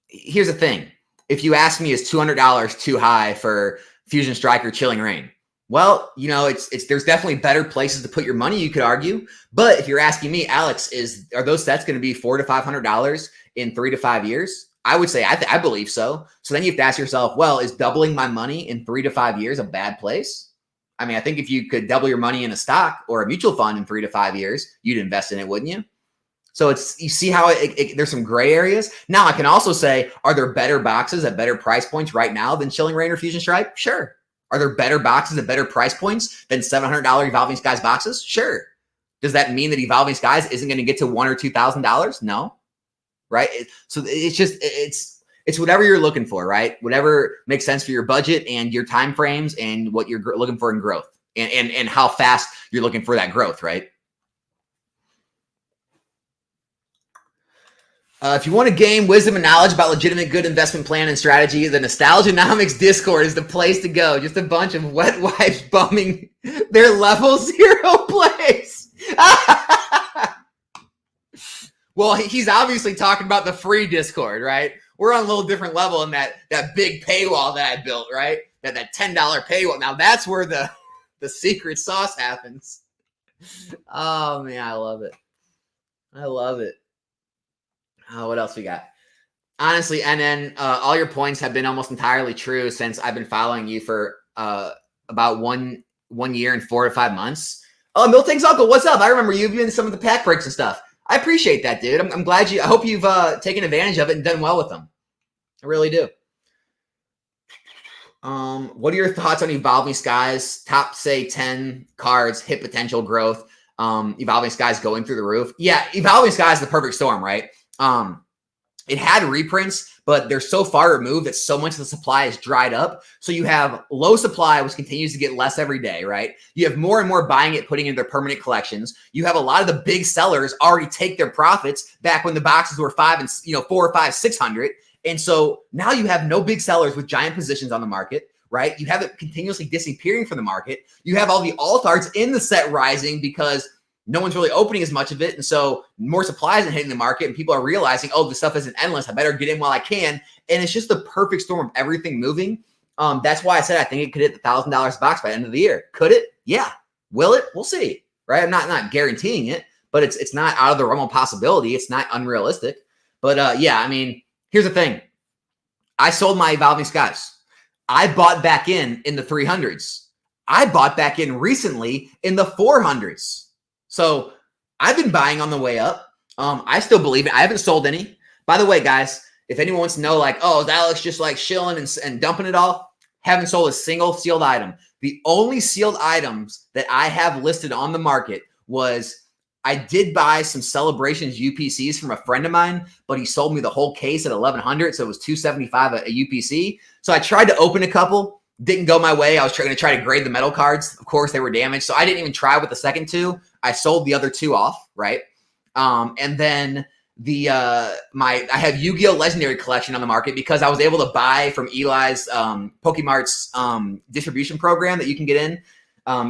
here's the thing. If you ask me, is $200 too high for Fusion Strike or Chilling Reign? Well, you know, there's definitely better places to put your money, you could argue. But if you're asking me, Alex, are those sets going to be $400 to $500 in 3 to 5 years? I would say I believe so. So then you have to ask yourself, well, is doubling my money in 3 to 5 years a bad place? I mean, I think if you could double your money in a stock or a mutual fund in 3 to 5 years, you'd invest in it, wouldn't you? So you see how there's some gray areas. Now, I can also say, are there better boxes at better price points right now than Chilling Reign or Fusion Strike? Sure. Are there better boxes at better price points than $700 Evolving Skies boxes? Sure. Does that mean that Evolving Skies isn't going to get to $1,000 or $2,000? No. Right. So it's It's whatever you're looking for, right? Whatever makes sense for your budget and your time frames and what you're looking for in growth and how fast you're looking for that growth, right? If you want to gain wisdom and knowledge about legitimate good investment plan and strategy, the Nostalgianomics Discord is the place to go. Just a bunch of wet wipes bumming their level 0 plays. Well, he's obviously talking about the free Discord, right? We're on a little different level in that big paywall that I built, right? That $10 paywall. Now that's where the secret sauce happens. Oh man, I love it. I love it. What else we got? Honestly, NN, all your points have been almost entirely true since I've been following you for about one year and 4 to 5 months. Oh, Milton's uncle, what's up? I remember you've been in some of the pack breaks and stuff. I appreciate that, dude. I'm glad I hope you've taken advantage of it and done well with them. I really do. What are your thoughts on Evolving Skies? Top, say, 10 cards, hit potential growth. Evolving Skies going through the roof. Yeah, Evolving Skies is the perfect storm, right? It had reprints, but they're so far removed that so much of the supply is dried up. So you have low supply, which continues to get less every day, right? You have more and more buying it, putting it in their permanent collections. You have a lot of the big sellers already take their profits back when the boxes were 4 or 5, 600. And so now you have no big sellers with giant positions on the market, right? You have it continuously disappearing from the market. You have all the alt arts in the set rising because no one's really opening as much of it. And so more supply isn't hitting the market and people are realizing, oh, this stuff isn't endless. I better get in while I can. And it's just the perfect storm of everything moving. That's why I said I think it could hit the $1,000 box by the end of the year. Could it? Yeah. Will it? We'll see. Right? I'm not guaranteeing it, but it's not out of the realm of possibility. It's not unrealistic. But yeah, I mean, here's the thing. I sold my Evolving Skies. I bought back in the 300s. I bought back in recently in the 400s. So I've been buying on the way up. I still believe it. I haven't sold any. By the way, guys, if anyone wants to know, like, oh, is Alex just like shilling and dumping it all? Haven't sold a single sealed item. The only sealed items that I have listed on the market was I did buy some Celebrations UPCs from a friend of mine, but he sold me the whole case at $1,100, so it was $275 a UPC. So I tried to open a couple. Didn't go my way. I was going to try to grade the metal cards. Of course, they were damaged. So I didn't even try with the second 2. I sold the other 2 off, right? And then I have Yu-Gi-Oh! Legendary Collection on the market because I was able to buy from Eli's Pokemart's distribution program that you can get in.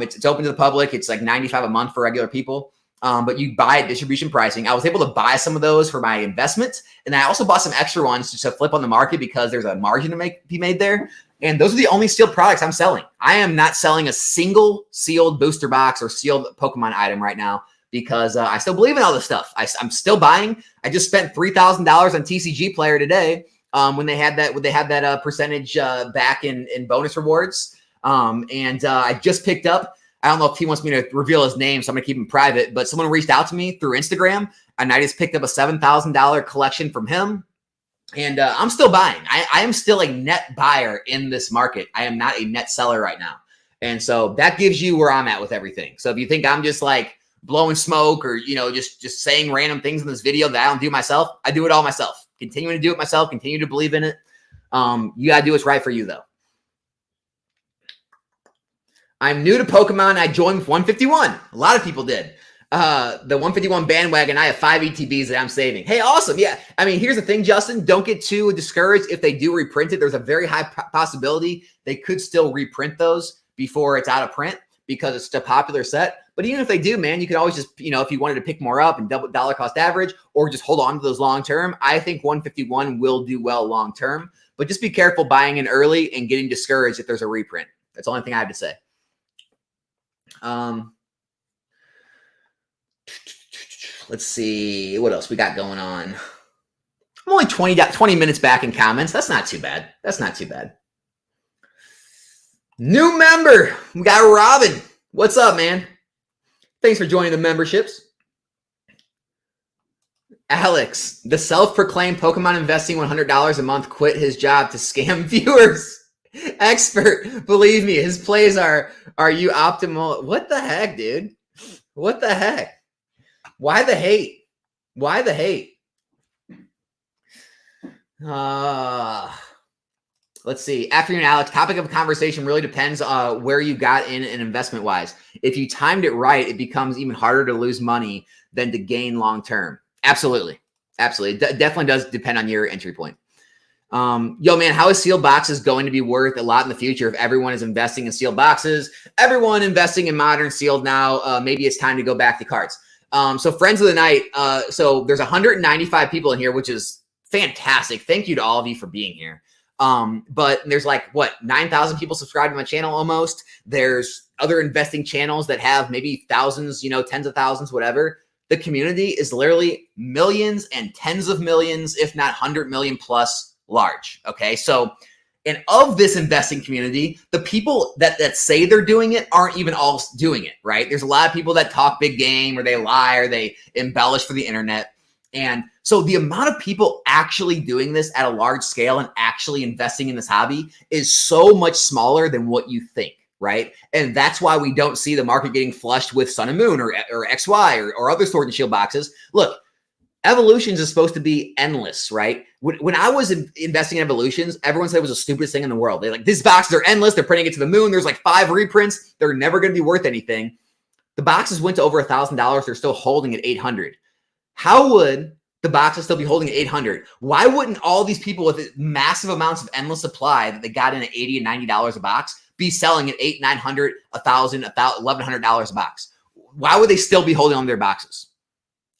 It's open to the public. It's like $95 a month for regular people. But you buy at distribution pricing. I was able to buy some of those for my investment. And I also bought some extra ones just to flip on the market because there's a margin to be made there. And those are the only sealed products I'm selling. I am not selling a single sealed booster box or sealed Pokemon item right now because I still believe in all this stuff. I'm still buying. I just spent $3,000 on TCG Player today when they had that percentage back in bonus rewards. And I just picked up. I don't know if he wants me to reveal his name, so I'm going to keep him private. But someone reached out to me through Instagram, and I just picked up a $7,000 collection from him. And I'm still buying. I am still a net buyer in this market. I am not a net seller right now. And so that gives you where I'm at with everything. So if you think I'm just like blowing smoke or, just saying random things in this video that I don't do myself, I do it all myself. Continuing to do it myself, continue to believe in it. You got to do what's right for you, though. I'm new to Pokemon. I joined with 151. A lot of people did. The 151 bandwagon, I have 5 ETBs that I'm saving. Hey, awesome. Yeah. I mean, here's the thing, Justin. Don't get too discouraged if they do reprint it. There's a very high possibility they could still reprint those before it's out of print because it's a popular set. But even if they do, man, you can always just, if you wanted to pick more up and double dollar cost average or just hold on to those long term, I think 151 will do well long term. But just be careful buying in early and getting discouraged if there's a reprint. That's the only thing I have to say. Let's see what else we got going on. I'm only 20 minutes back in comments. That's not too bad. That's not too bad. New member. We got Robin. What's up, man? Thanks for joining the memberships. Alex, the self-proclaimed Pokemon investing $100 a month, quit his job to scam viewers. Expert. Believe me, his plays are you optimal? What the heck, dude? What the heck? Why the hate? Why the hate? Let's see. Afternoon, Alex. Topic of conversation really depends where you got in and investment wise. If you timed it right, it becomes even harder to lose money than to gain long term. Absolutely. Absolutely. It definitely does depend on your entry point. Yo, man, how is sealed boxes going to be worth a lot in the future if everyone is investing in sealed boxes? Everyone investing in modern sealed now, maybe it's time to go back to cards. So friends of the night, so there's 195 people in here, which is fantastic. Thank you to all of you for being here. But there's like, what, 9,000 people subscribed to my channel almost. There's other investing channels that have maybe thousands, tens of thousands, whatever. The community is literally millions and tens of millions, if not 100 million plus large. Okay. So, and of this investing community, the people that say they're doing it aren't even all doing it, right? There's a lot of people that talk big game or they lie or they embellish for the internet. And so the amount of people actually doing this at a large scale and actually investing in this hobby is so much smaller than what you think, right? And that's why we don't see the market getting flushed with Sun and Moon or XY or other Sword and Shield boxes. Look, Evolutions is supposed to be endless, right? When I was investing in Evolutions, everyone said it was the stupidest thing in the world. They're like, these boxes are endless. They're printing it to the moon. There's like 5 reprints. They're never going to be worth anything. The boxes went to over $1,000. They're still holding at $800. How would the boxes still be holding at $800? Why wouldn't all these people with massive amounts of endless supply that they got in at $80 and $90 a box be selling at $800, $900, $1,000, $1,100 a box? Why would they still be holding on to their boxes?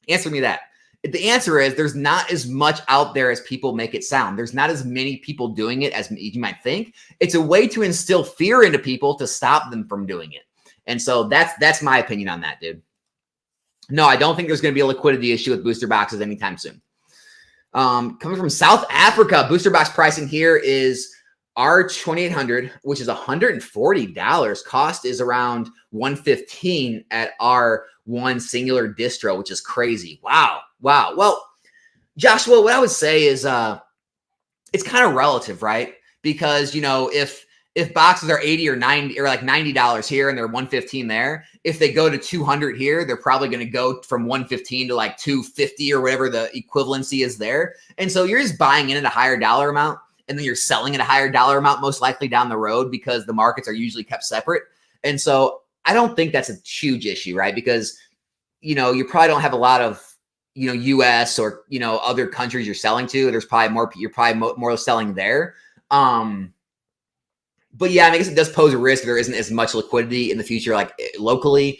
Answer me that. The answer is there's not as much out there as people make it sound. There's not as many people doing it as you might think. It's a way to instill fear into people to stop them from doing it. And so that's my opinion on that, dude. No, I don't think there's going to be a liquidity issue with booster boxes anytime soon. Coming from South Africa, booster box pricing here is R2800, which is $140. Cost is around $115 at R1 singular distro, which is crazy. Wow. Well, Joshua, what I would say is it's kind of relative, right? Because, if boxes are 80 or 90 or like $90 here and they're $115 there, if they go to 200 here, they're probably going to go from 115 to like 250 or whatever the equivalency is there. And so you're just buying in at a higher dollar amount and then you're selling at a higher dollar amount most likely down the road because the markets are usually kept separate. And so I don't think that's a huge issue, right? Because, you probably don't have a lot of, US or, other countries you're selling to. There's probably more, you're probably more selling there. But yeah, I guess it does pose a risk. There isn't as much liquidity in the future, like locally.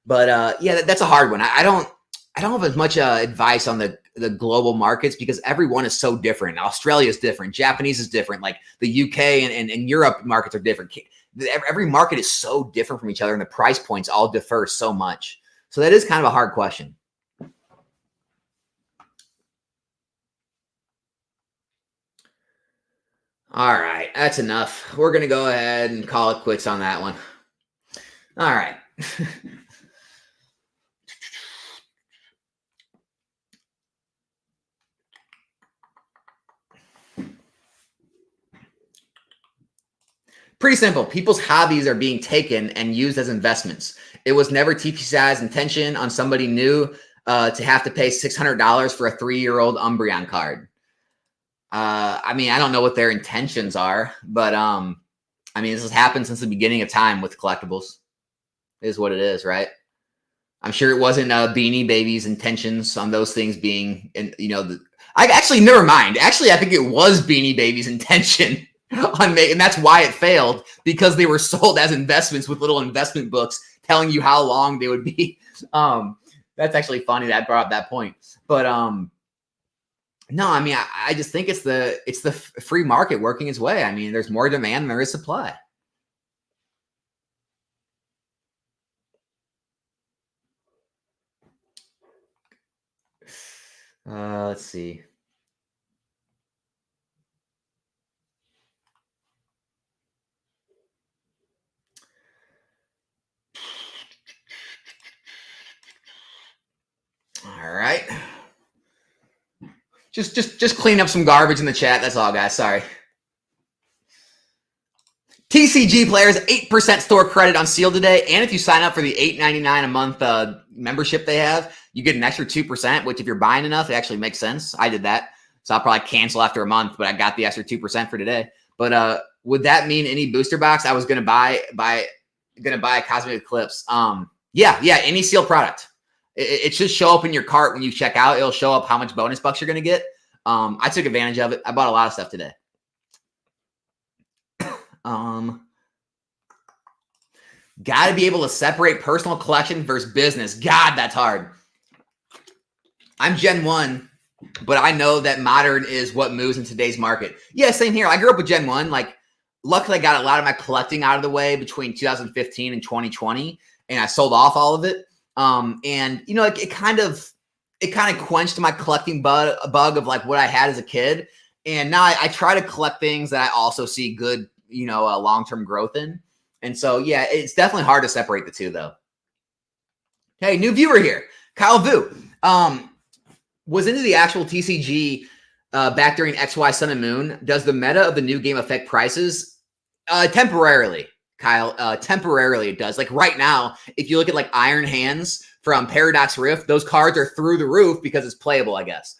But yeah, that's a hard one. I don't have as much advice on the global markets because everyone is so different. Australia is different. Japanese is different. Like the UK and Europe markets are different. Every market is so different from each other, and the price points all differ so much. So that is kind of a hard question. All right, that's enough. We're going to go ahead and call it quits on that one. All right. Pretty simple. People's hobbies are being taken and used as investments. It was never TPCI's intention on somebody new to have to pay $600 for a 3-year-old Umbreon card. I mean, I don't know what their intentions are, but I mean, this has happened since the beginning of time with collectibles. It is what it is, right? I'm sure it wasn't Beanie Baby's intentions on those things being, I actually never mind. Actually, I think it was Beanie Baby's intention on making, and that's why it failed, because they were sold as investments with little investment books telling you how long they would be. That's actually funny that I brought up that point, but no, I mean, I just think it's the free market working its way. I mean, there's more demand than there is supply. Let's see. All right. Just clean up some garbage in the chat. That's all, guys. Sorry. TCG players 8% store credit on Seal today, and if you sign up for the $8.99 a month membership they have, you get an extra 2%. Which, if you're buying enough, it actually makes sense. I did that. So I'll probably cancel after a month, but I got the extra 2% for today. But would that mean any booster box I was going to buy a Cosmic Eclipse? Yeah, any sealed product. It should show up in your cart when you check out. It'll show up how much bonus bucks you're going to get. I took advantage of it. I bought a lot of stuff today. Got to be able to separate personal collection versus business. God, that's hard. I'm Gen 1, but I know that modern is what moves in today's market. Yeah, same here. I grew up with Gen 1. Like, luckily, I got a lot of my collecting out of the way between 2015 and 2020, and I sold off all of it. And you know, it kind of quenched my collecting bug of like what I had as a kid. And now I try to collect things that I also see good, long-term growth in. And so, yeah, it's definitely hard to separate the two, though. Hey, new viewer here, Kyle Vu. Was into the actual TCG back during XY Sun and Moon. Does the meta of the new game affect prices? Temporarily, Kyle. Temporarily it does. Like right now, if you look at like Iron Hands from Paradox Rift, those cards are through the roof because it's playable, I guess.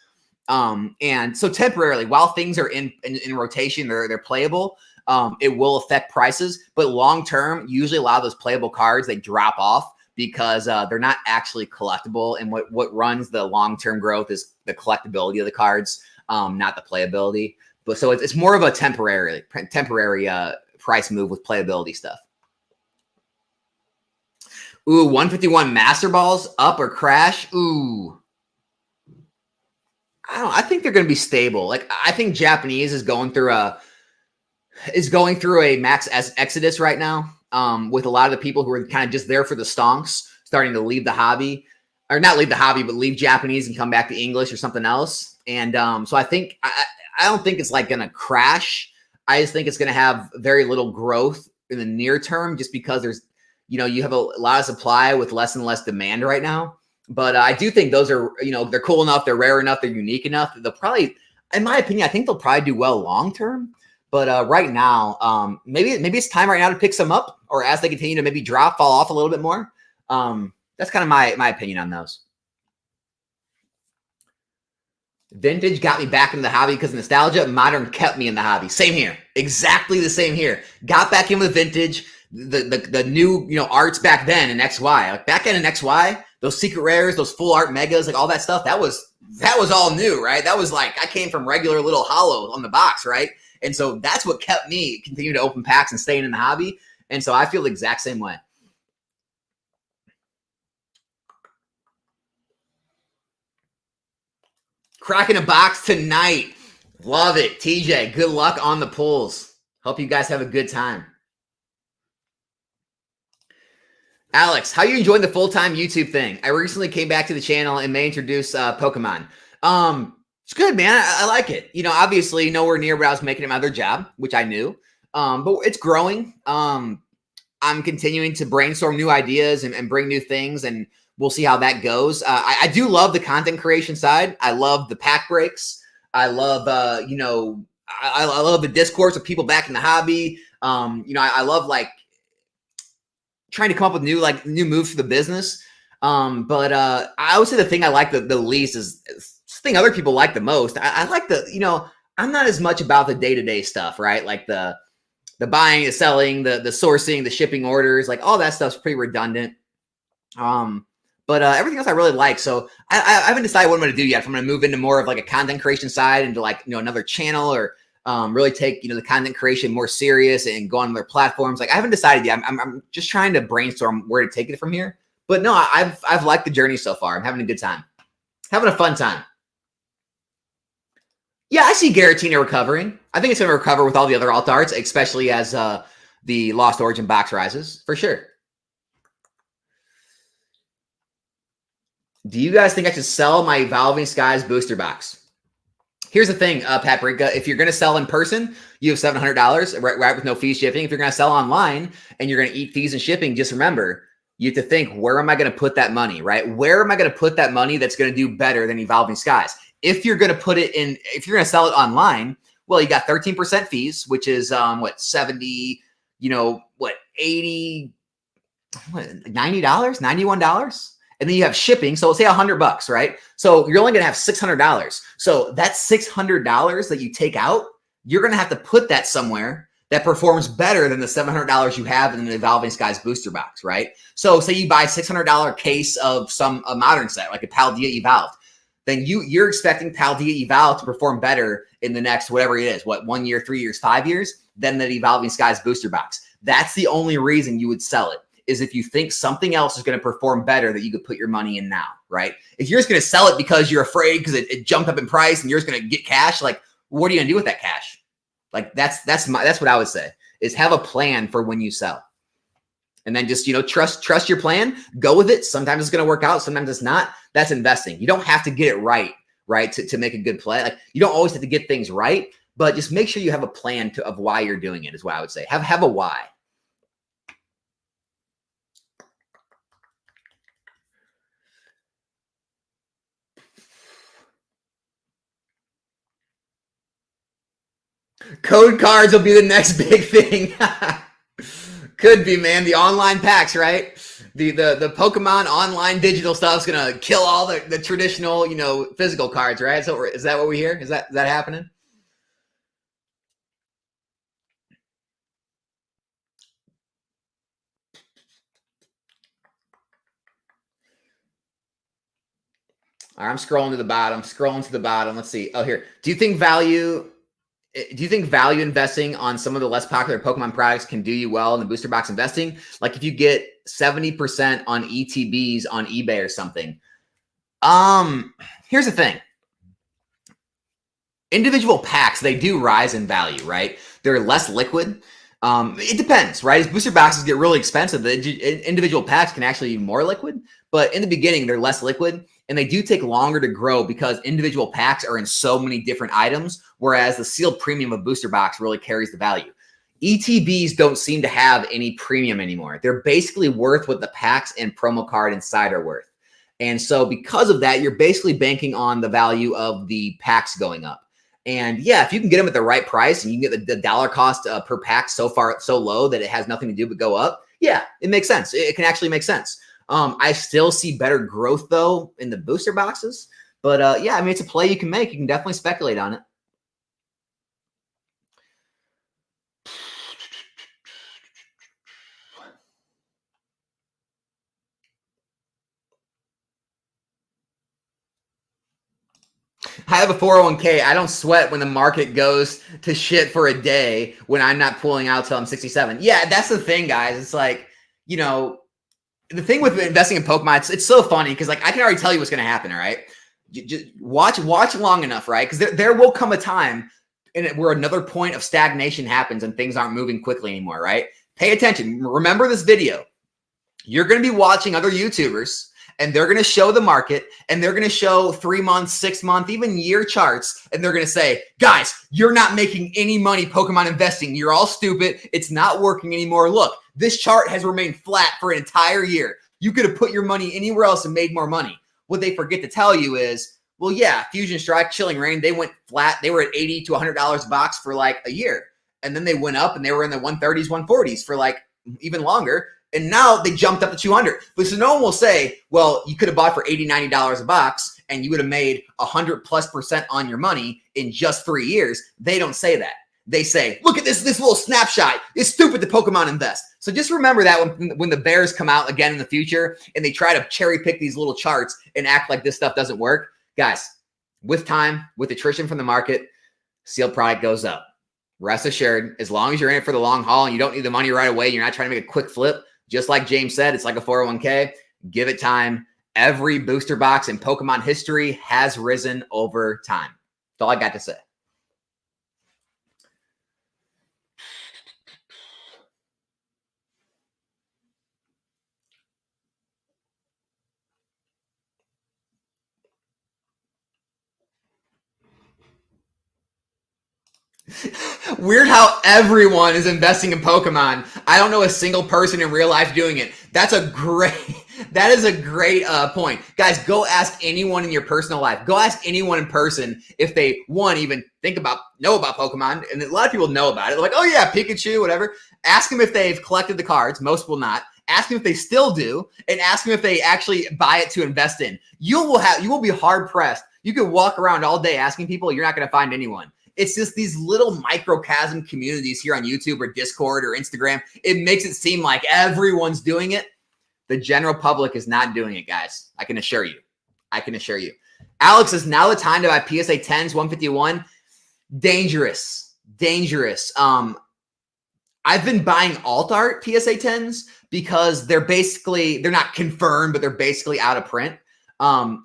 And so temporarily, while things are in rotation, they're playable. It will affect prices, but long term, usually a lot of those playable cards, they drop off because they're not actually collectible. And what runs the long term growth is the collectability of the cards, not the playability. But so it's more of a temporary price move with playability stuff. Ooh, 151 Master Balls up or crash? Ooh. I think they're going to be stable. Like I think Japanese is going through a max exodus right now. With a lot of the people who are kind of just there for the stonks starting to leave the hobby, or not leave the hobby, but leave Japanese and come back to English or something else. And so I think I don't think it's like going to crash. I just think it's going to have very little growth in the near term, just because there's, you have a lot of supply with less and less demand right now. But I do think those are, they're cool enough, they're rare enough, they're unique enough. They'll probably, in my opinion, I think they'll probably do well long term. But right now, maybe it's time right now to pick some up, or as they continue to maybe fall off a little bit more. That's kind of my opinion on those. Vintage got me back into the hobby because of nostalgia. Modern kept me in the hobby. Same here. Exactly the same here. Got back in with vintage. The new arts back then in XY. Like back then in XY, those secret rares, those full art megas, like all that stuff, that was all new, right? That was like I came from regular little hollow on the box, right? And so that's what kept me continuing to open packs and staying in the hobby. And so I feel the exact same way. Cracking a box tonight. Love it. TJ, good luck on the pulls. Hope you guys have a good time. Alex, how are you enjoying the full-time YouTube thing? I recently came back to the channel and may introduce Pokemon. It's good, man. I like it. Obviously nowhere near what I was making in my other job, which I knew. But it's growing. I'm continuing to brainstorm new ideas and bring new things, and we'll see how that goes. I do love the content creation side. I love the pack breaks. I love, I love the discourse of people back in the hobby. I love like trying to come up with new moves for the business. But I would say the thing I like the least is the thing other people like the most. I like I'm not as much about the day-to-day stuff, right? Like the buying, the selling, the sourcing, the shipping orders, like all that stuff's pretty redundant. But everything else I really like. So I haven't decided what I'm going to do yet. If I'm going to move into more of like a content creation side, into like, another channel, or really take, the content creation more serious and go on other platforms. Like I haven't decided yet. I'm just trying to brainstorm where to take it from here. But no, I've liked the journey so far. I'm having a good time. Having a fun time. Yeah, I see Garatina recovering. I think it's going to recover with all the other alt arts, especially as the Lost Origin box rises, for sure. Do you guys think I should sell my Evolving Skies booster box? Here's the thing, Paprika. If you're going to sell in person, you have $700, right, with no fee shipping. If you're going to sell online and you're going to eat fees and shipping, just remember, you have to think, where am I going to put that money, right? Where am I going to put that money that's going to do better than Evolving Skies? If you're going to put it in, if you're going to sell it online, well, you got 13% fees, which is 70, 80, $90, $91. And then you have shipping. So say $100, right? So you're only going to have $600. So that $600 that you take out, you're going to have to put that somewhere that performs better than the $700 you have in the Evolving Skies booster box, right? So say you buy a $600 case of a modern set, like a Paldea Evolved. Then you're expecting Paldea Evolved to perform better in the next, whatever it is, 1 year, 3 years, 5 years, than the Evolving Skies booster box. That's the only reason you would sell it, is if you think something else is going to perform better that you could put your money in now, right? If you're just going to sell it because you're afraid because it jumped up in price and you're just going to get cash, like, what are you going to do with that cash? Like, that's what I would say, is have a plan for when you sell. And then just, trust your plan, go with it. Sometimes it's going to work out. Sometimes it's not. That's investing. You don't have to get it right, to make a good play. Like, you don't always have to get things right, but just make sure you have a plan of why you're doing it, is what I would say. Have a why. Code cards will be the next big thing. Could be, man. The online packs, right? The Pokemon online digital stuff is gonna kill all the traditional, physical cards, right? So is that what we hear? Is that happening? All right, I'm scrolling to the bottom. Let's see. Oh, here. Do you think value investing on some of the less popular Pokemon products can do you well in the booster box investing? Like if you get 70% on ETBs on eBay or something. Here's the thing. Individual packs, they do rise in value, right? They're less liquid. It depends, right? As booster boxes get really expensive, the individual packs can actually be more liquid, but in the beginning, they're less liquid. And they do take longer to grow because individual packs are in so many different items, whereas the sealed premium of booster box really carries the value. ETBs don't seem to have any premium anymore. They're basically worth what the packs and promo card inside are worth. And so because of that, you're basically banking on the value of the packs going up. And yeah, if you can get them at the right price and you can get the dollar cost per pack so low that it has nothing to do but go up, yeah, it makes sense. It can actually make sense. I still see better growth though in the booster boxes, but yeah, I mean, it's a play you can make. You can definitely speculate on it. I have a 401k. I don't sweat when the market goes to shit for a day when I'm not pulling out till I'm 67. Yeah, that's the thing, guys. It's like, the thing with investing in Pokemon, it's so funny because like I can already tell you what's going to happen. All right, just watch long enough, right? Because there will come a time where another point of stagnation happens and things aren't moving quickly anymore, right? Pay attention. Remember this video. You're going to be watching other YouTubers and they're going to show the market and they're going to show 3 months, 6 month, even year charts. And they're going to say, guys, you're not making any money Pokemon investing. You're all stupid. It's not working anymore. Look, this chart has remained flat for an entire year. You could have put your money anywhere else and made more money. What they forget to tell you is, well, yeah, Fusion Strike, Chilling Reign, they went flat. They were at $80 to $100 a box for like a year. And then they went up and they were in the 130s, 140s for like even longer. And now they jumped up to 200. But so no one will say, well, you could have bought for $80, $90 a box and you would have made 100+% on your money in just 3 years. They don't say that. They say, look at this little snapshot. It's stupid to Pokemon invest. So just remember that when the bears come out again in the future and they try to cherry pick these little charts and act like this stuff doesn't work. Guys, with time, with attrition from the market, sealed product goes up. Rest assured, as long as you're in it for the long haul and you don't need the money right away, you're not trying to make a quick flip. Just like James said, it's like a 401k. Give it time. Every booster box in Pokemon history has risen over time. That's all I got to say. Weird how everyone is investing in Pokemon. I don't know a single person in real life doing it. That is a great point. Guys, go ask anyone in your personal life. Go ask anyone in person if they, even know about Pokemon. And a lot of people know about it. They're like, oh yeah, Pikachu, whatever. Ask them if they've collected the cards. Most will not. ask them if they still do, and ask them if they actually buy it to invest in. You will be hard pressed. You could walk around all day asking people, you're not going to find anyone. It's just these little microcosm communities here on YouTube or Discord or Instagram. It makes it seem like everyone's doing it. The general public is not doing it, guys. I can assure you. Alex, is now the time to buy PSA 10s, 151? Dangerous. I've been buying alt art PSA 10s because they're not confirmed, but they're basically out of print.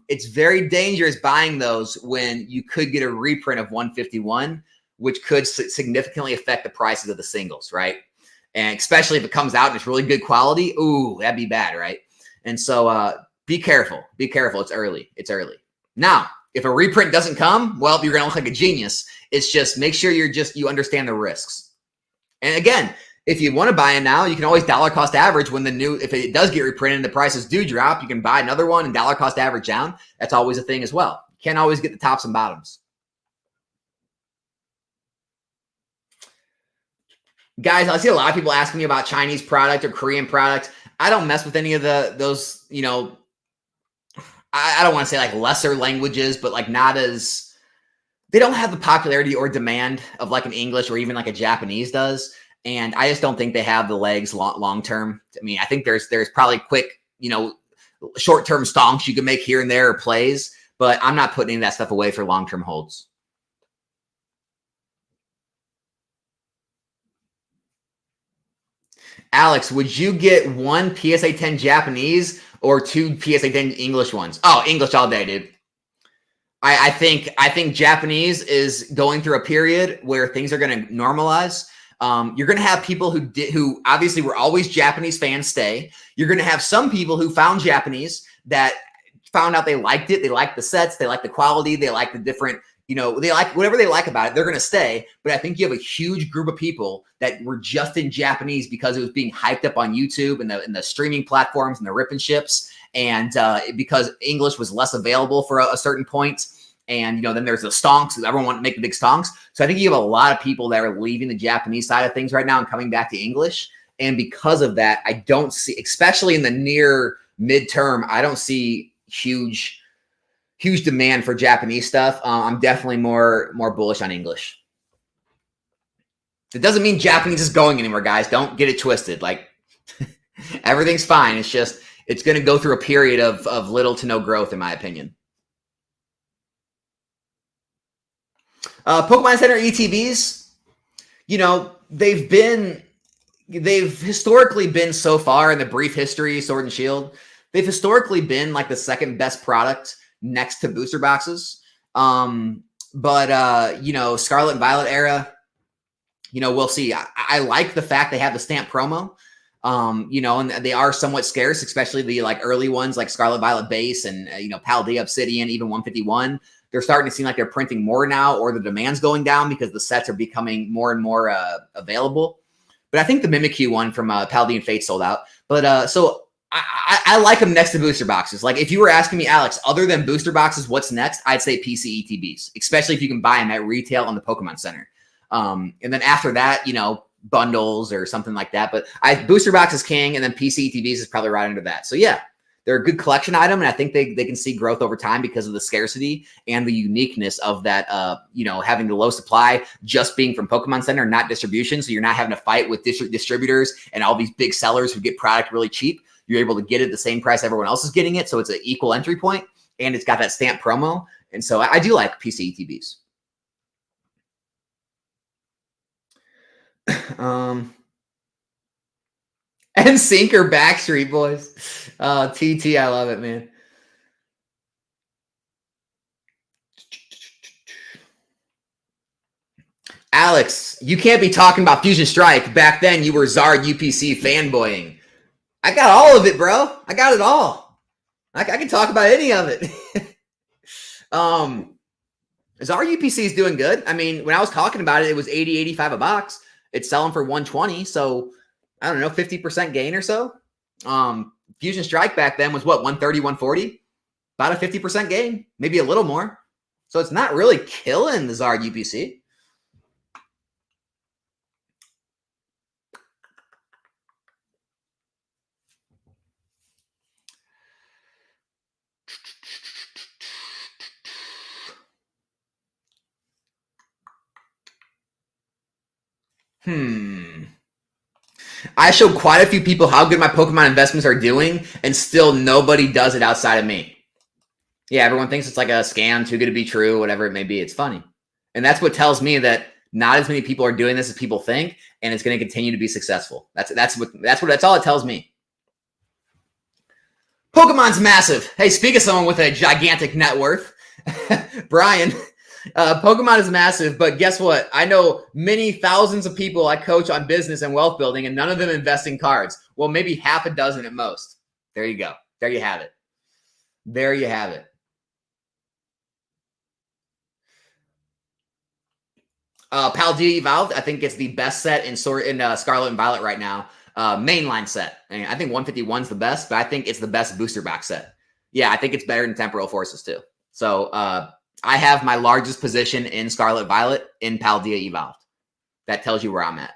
It's very dangerous buying those when you could get a reprint of 151, which could significantly affect the prices of the singles, right? And especially if it comes out and it's really good quality, ooh, that'd be bad, right? And so be careful. It's early. Now, if a reprint doesn't come, well, you're gonna look like a genius. It's just make sure you understand the risks. And again, if you want to buy in now, you can always dollar cost average when if it does get reprinted and the prices do drop, you can buy another one and dollar cost average down. That's always a thing as well. You can't always get the tops and bottoms. Guys, I see a lot of people asking me about Chinese product or Korean product. I don't mess with any of those, I don't want to say like lesser languages, but like they don't have the popularity or demand of like an English or even like a Japanese does. And I just don't think they have the legs long term. I mean, I think there's probably quick, short-term stonks you can make here and there or plays, but I'm not putting any of that stuff away for long-term holds. Alex, would you get one PSA 10 Japanese or two PSA 10 English ones? Oh, English all day, dude. I think Japanese is going through a period where things are going to normalize. You're going to have people who obviously were always Japanese fans stay. You're going to have some people who found Japanese that found out they liked it. They like the sets. They like the quality. They like the different, they like whatever they like about it. They're going to stay. But I think you have a huge group of people that were just in Japanese because it was being hyped up on YouTube and the streaming platforms and the rip and ships. And because English was less available for a certain point. And, then there's the stonks. Everyone wants to make the big stonks. So I think you have a lot of people that are leaving the Japanese side of things right now and coming back to English. And because of that, I don't see, especially in the near midterm, I don't see huge demand for Japanese stuff. I'm definitely more bullish on English. It doesn't mean Japanese is going anywhere, guys. Don't get it twisted. Like everything's fine. It's just, it's going to go through a period of little to no growth, in my opinion. Pokemon Center ETBs, they've historically been so far in the brief history, Sword and Shield, they've historically been like the second best product next to booster boxes. But Scarlet and Violet era, we'll see. I like the fact they have the stamp promo, and they are somewhat scarce, especially the like early ones like Scarlet Violet base and, Paldea Obsidian, even 151. They're starting to seem like they're printing more now, or the demand's going down because the sets are becoming more and more available. But I think the Mimikyu one from Paldean Fate sold out. But so I like them next to booster boxes. Like if you were asking me, Alex, other than booster boxes, what's next? I'd say PC ETBs, especially if you can buy them at retail on the Pokemon Center. And then after that, bundles or something like that. But booster box is king, and then PC ETBs is probably right under that. So yeah. They're a good collection item, and I think they can see growth over time because of the scarcity and the uniqueness of that, having the low supply just being from Pokemon Center, not distribution. So you're not having to fight with distributors and all these big sellers who get product really cheap. You're able to get it at the same price everyone else is getting it. So it's an equal entry point, and it's got that stamp promo. And so I do like PC ETBs. And Sinker Backstreet Boys. TT, I love it, man. Alex, you can't be talking about Fusion Strike. Back then, you were Zard UPC fanboying. I got all of it, bro. I got it all. I can talk about any of it. Zard UPC is doing good. I mean, when I was talking about it, it was 80, 85 a box. It's selling for 120, so I don't know, 50% gain or so. Fusion Strike back then was what, 130, 140? About a 50% gain, maybe a little more. So it's not really killing the Zard UPC. I showed quite a few people how good my Pokemon investments are doing, and still nobody does it outside of me. Yeah, everyone thinks it's like a scam, too good to be true, whatever it may be. It's funny. And that's what tells me that not as many people are doing this as people think, and it's going to continue to be successful. That's all it tells me. Pokemon's massive. Hey, speak of someone with a gigantic net worth. Brian, Pokemon is massive, but guess what? I know many thousands of people I coach on business and wealth building, and none of them invest in cards. Well, maybe half a dozen at most. There you go. There you have it. There you have it. Paldea Evolved, I think it's the best set in Scarlet and Violet right now. Mainline set. I think 151 is the best, but I think it's the best booster box set. Yeah, I think it's better than Temporal Forces too. So I have my largest position in Scarlet Violet in Paldea Evolved. That tells you where I'm at.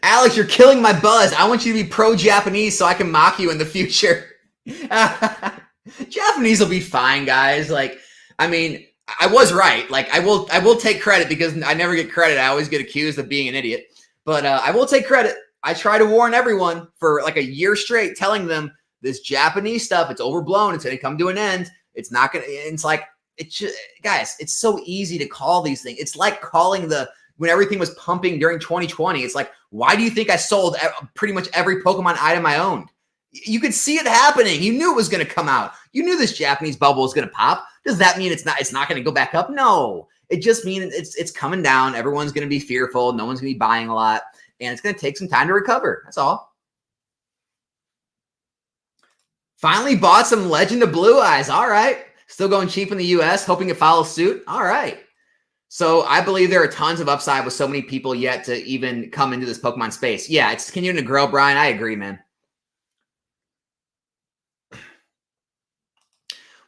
Alex, you're killing my buzz. I want you to be pro-Japanese so I can mock you in the future. Japanese will be fine, guys. Like, I mean, I was right. Like, I will take credit because I never get credit. I always get accused of being an idiot. But I will take credit. I try to warn everyone for like a year straight, telling them this Japanese stuff, it's overblown. It's going to come to an end. It's not going to, it's like, it's just, guys, it's so easy to call these things. It's like calling when everything was pumping during 2020. It's like, why do you think I sold pretty much every Pokemon item I owned? You could see it happening. You knew it was going to come out. You knew this Japanese bubble was going to pop. Does that mean it's not going to go back up? No. It just means it's coming down. Everyone's going to be fearful. No one's going to be buying a lot. And it's going to take some time to recover. That's all. Finally bought some Legend of Blue Eyes. All right. Still going cheap in the US, hoping it follows suit. All right. So I believe there are tons of upside with so many people yet to even come into this Pokemon space. Yeah, it's continuing to grow, Brian. I agree, man.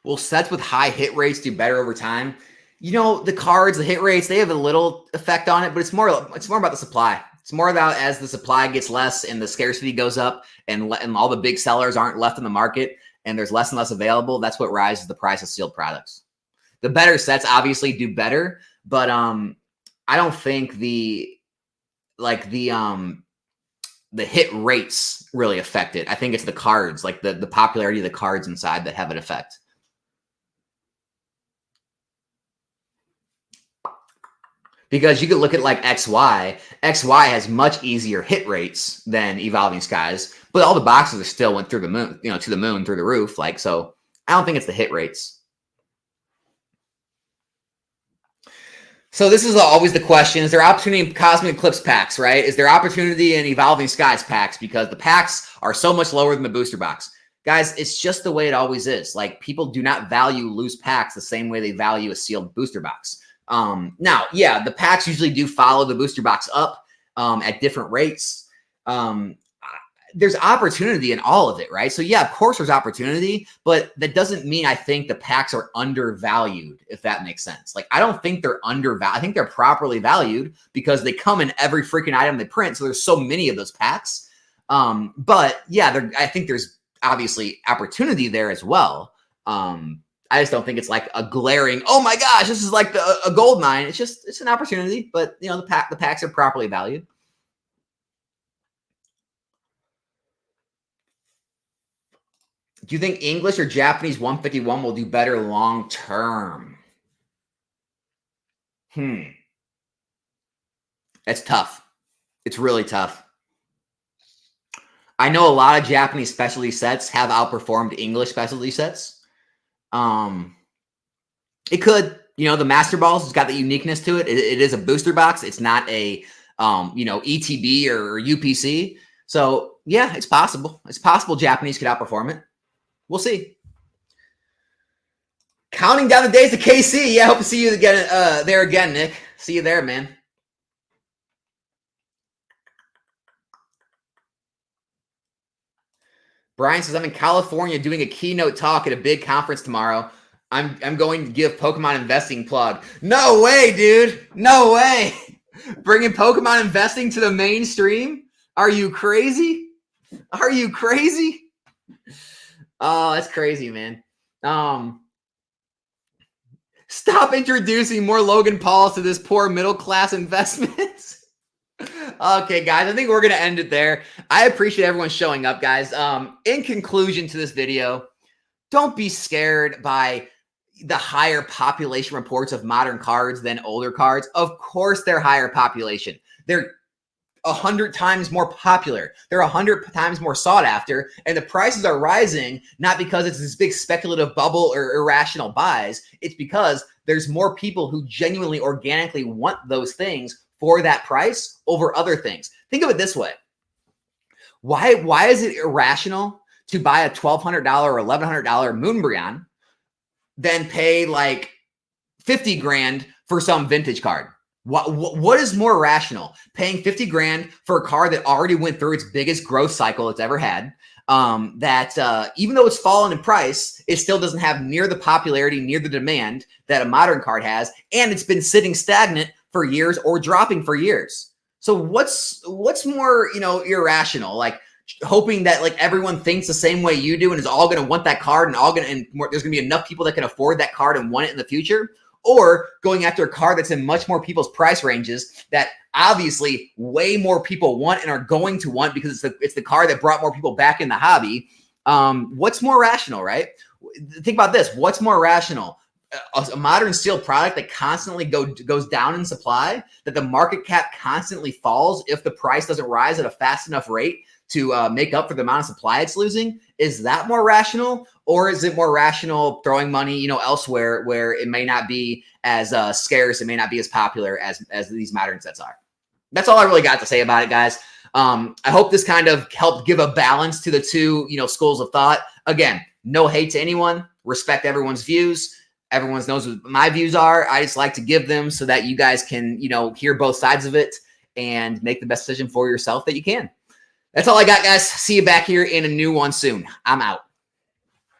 Will sets with high hit rates do better over time? You know, the cards, the hit rates, they have a little effect on it, but it's more about the supply. It's more about as the supply gets less and the scarcity goes up and all the big sellers aren't left in the market and there's less and less available. That's what rises the price of sealed products. The better sets obviously do better, but I don't think the hit rates really affect it. I think it's the cards, like the popularity of the cards inside that have an effect. Because you could look at like XY. XY has much easier hit rates than Evolving Skies, but all the boxes are still went through the moon, to the moon, through the roof. Like, so I don't think it's the hit rates. So this is always the question. Is there opportunity in Cosmic Eclipse packs, right? Is there opportunity in Evolving Skies packs? Because the packs are so much lower than the booster box. Guys, it's just the way it always is. Like, people do not value loose packs the same way they value a sealed booster box. Now, yeah, the packs usually do follow the booster box up at different rates. There's opportunity in all of it, right? So yeah, of course there's opportunity, but that doesn't mean I think the packs are undervalued, if that makes sense. Like, I don't think they're undervalued. I think they're properly valued because they come in every freaking item they print. So there's so many of those packs. But yeah, I think there's obviously opportunity there as well. I just don't think it's like a glaring, oh my gosh, this is like a gold mine. It's an opportunity, but the packs are properly valued. Do you think English or Japanese 151 will do better long term? It's tough. It's really tough. I know a lot of Japanese specialty sets have outperformed English specialty sets. It could, the Master Balls has got the uniqueness to it. It is a booster box. It's not a, ETB or UPC. So yeah, it's possible. It's possible Japanese could outperform it. We'll see. Counting down the days to KC. Yeah, hope to see you again there again, Nick. See you there, man. Brian says, I'm in California doing a keynote talk at a big conference tomorrow. I'm going to give Pokemon investing plug. No way, dude. No way. Bringing Pokemon investing to the mainstream? Are you crazy? Are you crazy? Oh, that's crazy, man. Stop introducing more Logan Pauls to this poor middle class investments. Okay, guys, I think we're going to end it there. I appreciate everyone showing up, guys. In conclusion to this video, don't be scared by the higher population reports of modern cards than older cards. Of course, they're higher population. They're 100 times more popular. They're 100 times more sought after, and the prices are rising not because it's this big speculative bubble or irrational buys. It's because there's more people who genuinely, organically want those things for that price over other things. Think of it this way. Why is it irrational to buy a $1,200 or $1,100 Moonbryon, then pay like 50 grand for some vintage card? What is more rational? Paying 50 grand for a card that already went through its biggest growth cycle it's ever had, that even though it's fallen in price, it still doesn't have near the popularity, near the demand that a modern card has, and it's been sitting stagnant for years or dropping for years. So what's more, irrational? Like hoping that like everyone thinks the same way you do and is all going to want that card and there's going to be enough people that can afford that card and want it in the future, or going after a card that's in much more people's price ranges that obviously way more people want and are going to want because it's the card that brought more people back in the hobby. What's more rational, right? Think about this. What's more rational? A modern steel product that constantly goes down in supply, that the market cap constantly falls if the price doesn't rise at a fast enough rate to make up for the amount of supply it's losing? Is that more rational? Or is it more rational throwing money, elsewhere where it may not be as scarce, it may not be as popular as these modern sets are? That's all I really got to say about it, guys. I hope this kind of helped give a balance to the two, schools of thought. Again, no hate to anyone. Respect everyone's views. Everyone knows what my views are. I just like to give them so that you guys can, hear both sides of it and make the best decision for yourself that you can. That's all I got, guys. See you back here in a new one soon. I'm out.